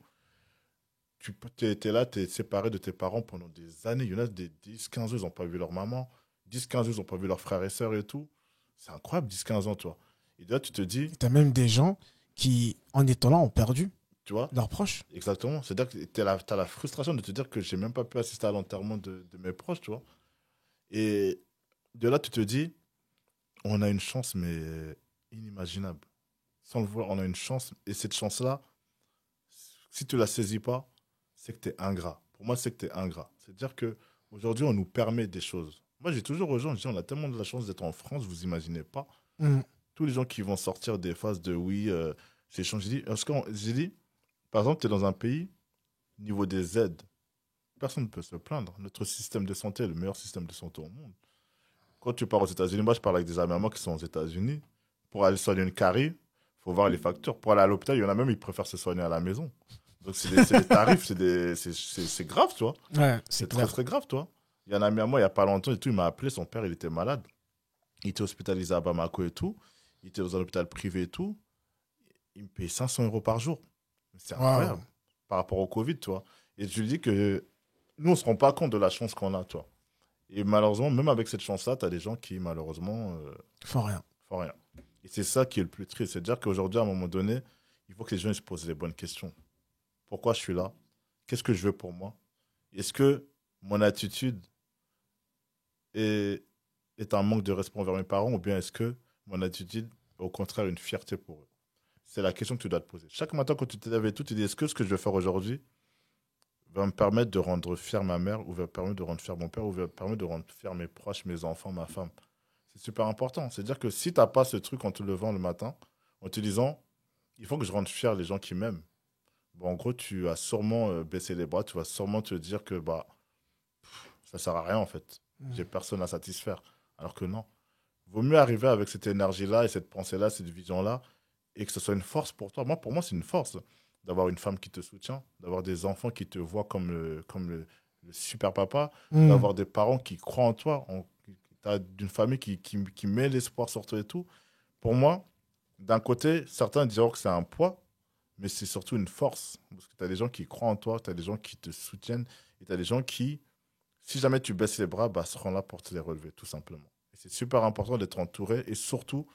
Tu es là, tu es séparé de tes parents pendant des années. Il y en a des 10, 15 ans, ils n'ont pas vu leur maman. 10, 15 ans, ils n'ont pas vu leurs frères et sœurs et tout. C'est incroyable, 10, 15 ans, toi. Et là, tu te dis, Tu as même des gens qui, en étant là, ont perdu tu vois, leurs proches. exactement. C'est-à-dire que tu as la frustration de te dire que j'ai même pas pu assister à l'enterrement de mes proches, tu vois. Et de là, tu te dis, on a une chance, mais inimaginable. Sans le voir, on a une chance. Et cette chance-là, si tu la saisis pas, c'est que tu es ingrat. Pour moi, c'est que tu es ingrat. C'est-à-dire que aujourd'hui, on nous permet des choses. Moi, j'ai toujours aux gens, je dis, on a tellement de la chance d'être en France, vous imaginez pas. Mm. Tous les gens qui vont sortir des phases de oui, c'est chiant. J'ai dit, par exemple, tu es dans un pays, niveau des aides, personne ne peut se plaindre. Notre système de santé est le meilleur système de santé au monde. Quand tu pars aux États-Unis, moi, je parle avec des amis à moi qui sont aux États-Unis. Pour aller soigner une carie, il faut voir les factures. Pour aller à l'hôpital, il y en a même, ils préfèrent se soigner à la maison. Donc, c'est des tarifs, c'est grave, tu vois. Ouais, c'est C'est très, clair. très grave, tu vois. Il y a un ami à moi, il n'y a pas longtemps, et tout, il m'a appelé, son père, il était malade. Il était hospitalisé à Bamako et tout. Il était dans un hôpital privé et tout. Il me paye 500 euros par jour. C'est Waouh. incroyable par rapport au Covid, tu vois. Et je lui dis que nous, on ne se rend pas compte de la chance qu'on a, tu vois. Et malheureusement, même avec cette chance-là, tu as des gens qui, malheureusement, Ils font rien. font rien. Et c'est ça qui est le plus triste. C'est-à-dire qu'aujourd'hui, à un moment donné, il faut que les gens ils se posent les bonnes questions. Pourquoi je suis là? Qu'est-ce que je veux pour moi? Est-ce que mon attitude est, est un manque de respect envers mes parents ou bien est-ce que mon attitude est au contraire une fierté pour eux? C'est la question que tu dois te poser. Chaque matin, quand tu te lèves et tout, tu te dis est-ce que ce que je vais faire aujourd'hui va me permettre de rendre fier ma mère ou va me permettre de rendre fier mon père ou va me permettre de rendre fier mes proches, mes enfants, ma femme? C'est super important. C'est-à-dire que si tu n'as pas ce truc en te levant le matin, en te disant il faut que je rende fier les gens qui m'aiment, bon, en gros, tu vas sûrement baisser les bras, tu vas sûrement te dire que bah, ça sert à rien en fait. J'ai Mm. personne à satisfaire. Alors que non. Vaut mieux arriver avec cette énergie-là et cette pensée-là, cette vision-là, et que ce soit une force pour toi. Moi, pour moi, c'est une force d'avoir une femme qui te soutient, d'avoir des enfants qui te voient comme le super papa, Hmm. d'avoir des parents qui croient en toi, t'as d'une famille qui met l'espoir sur toi et tout. Pour moi, d'un côté, certains diront que c'est un poids, mais c'est surtout une force. Parce que tu as des gens qui croient en toi, tu as des gens qui te soutiennent, et tu as des gens qui, si jamais tu baisses les bras, bah, seront là pour te les relever, tout simplement. Et c'est super important d'être entouré et surtout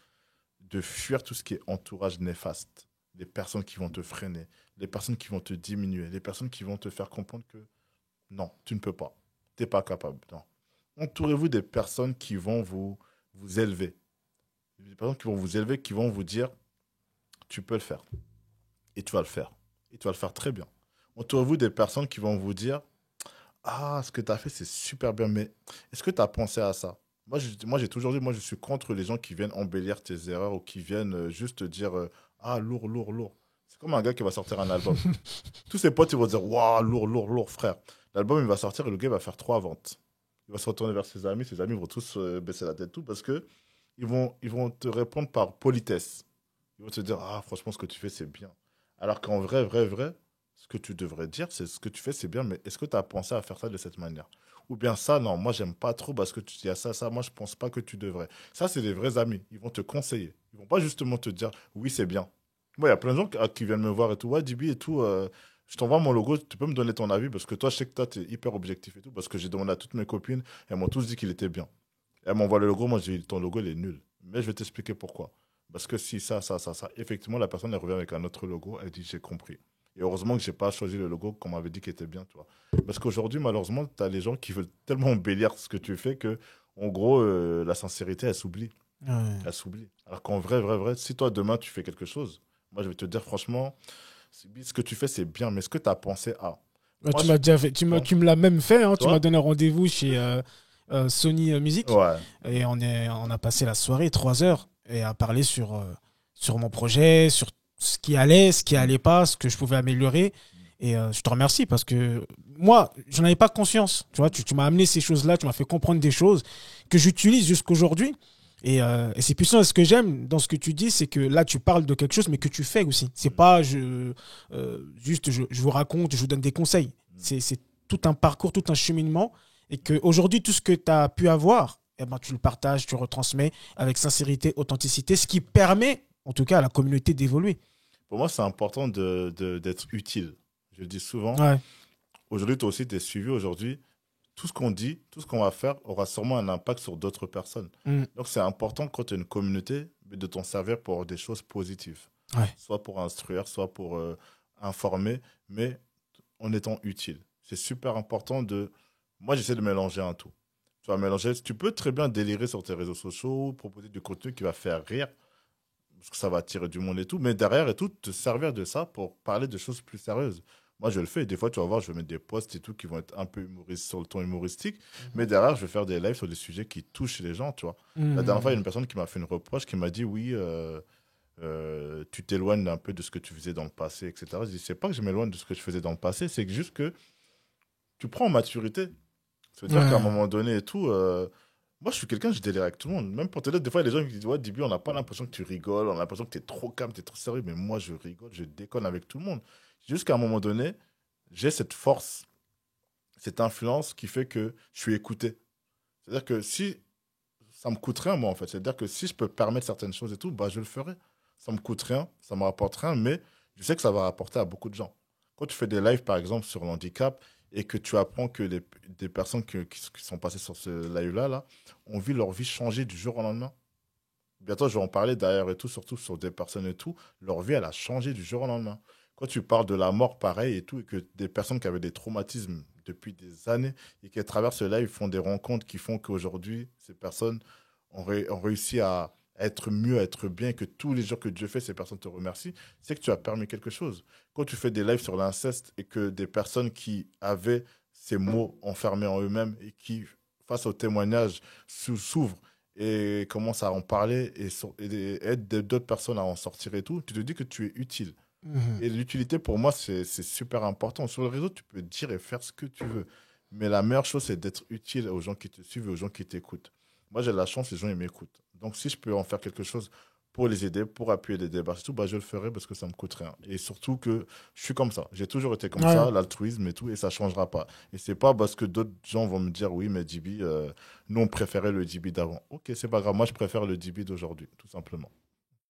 de fuir tout ce qui est entourage néfaste. Les personnes qui vont te freiner, les personnes qui vont te diminuer, les personnes qui vont te faire comprendre que non, tu ne peux pas, tu n'es pas capable. Non. Entourez-vous des personnes qui vont vous élever. Des personnes qui vont vous élever, qui vont vous dire, tu peux le faire. Et tu vas le faire. Et tu vas le faire très bien. Entourez-vous des personnes qui vont vous dire, ah, ce que tu as fait, c'est super bien, mais est-ce que tu as pensé à ça? Moi, j'ai toujours dit, moi, je suis contre les gens qui viennent embellir tes erreurs ou qui viennent juste te dire, ah, lourd, lourd, lourd. C'est comme un gars qui va sortir un album. Tous ses potes, ils vont dire, waouh, lourd, lourd, lourd, frère. L'album, il va sortir et le gars va faire 3 ventes. Il va se retourner vers ses amis vont tous baisser la tête, tout, parce que ils vont te répondre par politesse. Ils vont te dire, ah, franchement, ce que tu fais, c'est bien. Alors qu'en vrai, vrai, vrai, ce que tu devrais dire, c'est ce que tu fais, c'est bien, mais est-ce que tu as pensé à faire ça de cette manière? Ou bien ça, non, moi, j'aime pas trop parce que tu dis à ça, ça, moi, je pense pas que tu devrais. Ça, c'est des vrais amis. Ils vont te conseiller. Ils vont pas justement te dire, oui, c'est bien. Moi, il y a plein de gens qui viennent me voir et tout, ouais, Dibi et tout, je t'envoie mon logo, tu peux me donner ton avis parce que toi, je sais que toi, tu es hyper objectif et tout, parce que j'ai demandé à toutes mes copines, elles m'ont tous dit qu'il était bien. Elle m'envoie le logo, moi, j'ai dit, ton logo, il est nul. Mais je vais t'expliquer pourquoi. Parce que si ça, ça, ça, ça, effectivement, la personne, elle revient avec un autre logo, elle dit, j'ai compris. Et heureusement que j'ai pas choisi le logo qu'on m'avait dit qu'il était bien, tu vois. Parce qu'aujourd'hui, malheureusement, tu as les gens qui veulent tellement embellir ce que tu fais que, en gros, la sincérité, elle s'oublie. Ouais. Elle s'oublie. Alors qu'en vrai, vrai, vrai, si toi, demain, tu fais quelque chose, moi, je vais te dire, franchement, ce que tu fais, c'est bien, mais est-ce que tu as pensé à? Bah, Moi, tu m'as déjà fait, bon, tu me l'as même fait, hein. tu Tu m'as vois? donné rendez-vous chez Sony Music Ouais. et on a passé la soirée 3 heures et à parler sur mon projet, sur ce qui Mm. allait pas, ce que je pouvais améliorer. Et je te remercie parce que moi, je n'en avais pas conscience. Tu vois, tu m'as amené ces choses-là, tu m'as fait comprendre des choses que j'utilise jusqu'aujourd'hui. Et c'est puissant. Et ce que j'aime dans ce que tu dis, c'est que là, tu parles de quelque chose, mais que tu fais aussi. C'est Mm. pas juste je vous raconte, je vous donne des conseils. Mm. C'est tout un parcours, tout un cheminement. Et qu'aujourd'hui, tout ce que tu as pu avoir, eh ben, tu le partages, tu retransmets avec sincérité, authenticité, ce qui permet, en tout cas, à la communauté d'évoluer. Pour moi, c'est important d'être utile. Je le dis souvent. Ouais. Aujourd'hui, toi aussi, tu es suivi. Aujourd'hui, tout ce qu'on dit, tout ce qu'on va faire aura sûrement un impact sur d'autres personnes. Mm. Donc, c'est important quand tu as une communauté de t'en servir pour des choses positives. Ouais. Soit pour instruire, soit pour informer, mais en étant utile. C'est super important de... Moi, j'essaie de mélanger un tout. Tu vas mélanger... Tu peux très bien délirer sur tes réseaux sociaux, proposer du contenu qui va faire rire, parce que ça va attirer du monde et tout, mais derrière et tout, te servir de ça pour parler de choses plus sérieuses. Moi, je le fais. Des fois, tu vas voir, je vais mettre des posts et tout qui vont être un peu humoristes sur le ton humoristique, mais derrière, je vais faire des lives sur des sujets qui touchent les gens, tu vois. La dernière fois, il y a Mm. une personne qui m'a fait une reproche, qui m'a dit, oui, tu t'éloignes un peu de ce que tu faisais dans le passé, etc. Je dis, c'est pas que je m'éloigne de ce que je faisais dans le passé, c'est que juste que tu prends en maturité. C'est-à-dire qu'à un Ouais. moment donné et tout, moi je suis quelqu'un, je délire avec tout le monde. Même pour te dire, des fois, il y a des gens qui disent, ouais, début, on n'a pas l'impression que tu rigoles, on a l'impression que tu es trop calme, tu es trop sérieux, mais moi je rigole, je déconne avec tout le monde. Jusqu'à un moment donné, j'ai cette force, cette influence qui fait que je suis écouté. C'est-à-dire que si ça me coûte rien, moi, en fait, c'est-à-dire que si je peux permettre certaines choses et tout, bah je le ferai. Ça me coûte rien, ça me rapporte rien, mais je sais que ça va rapporter à beaucoup de gens. Quand tu fais des lives, par exemple, sur l'handicap, et que tu apprends que des personnes qui sont passées sur ce live-là, là, ont vu leur vie changer du jour au lendemain. Bientôt, je vais en parler d'ailleurs et tout, surtout sur des personnes et tout. Leur vie, elle a changé du jour au lendemain. Quand tu parles de la mort, pareil et tout, et que des personnes qui avaient des traumatismes depuis des années et qui, à travers ce live, font des rencontres qui font qu'aujourd'hui, ces personnes ont réussi à être mieux, à être bien, que tous les jours que Dieu fait, ces personnes te remercient, c'est que tu as permis quelque chose. Quand tu fais des lives sur l'inceste et que des personnes qui avaient ces mots enfermés en eux-mêmes et qui, face au témoignage, s'ouvrent et commencent à en parler et aident d'autres personnes à en sortir et tout, tu te dis que tu es utile. Mhm. Et l'utilité, pour moi, c'est super important. Sur le réseau, tu peux dire et faire ce que tu veux. Mais la meilleure chose, c'est d'être utile aux gens qui te suivent et aux gens qui t'écoutent. Moi, j'ai la chance, les gens, ils m'écoutent. Donc, si je peux en faire quelque chose pour les aider, pour appuyer les débats, tout, bah, je le ferai parce que ça me coûte rien. Et surtout que je suis comme ça. J'ai toujours été comme ça, l'altruisme et tout, et ça changera pas. Et c'est pas parce que d'autres gens vont me dire, oui, mais Djiby, nous, on préférait le Djiby d'avant. Ok, c'est pas grave. Moi, je préfère le Djiby d'aujourd'hui, tout simplement.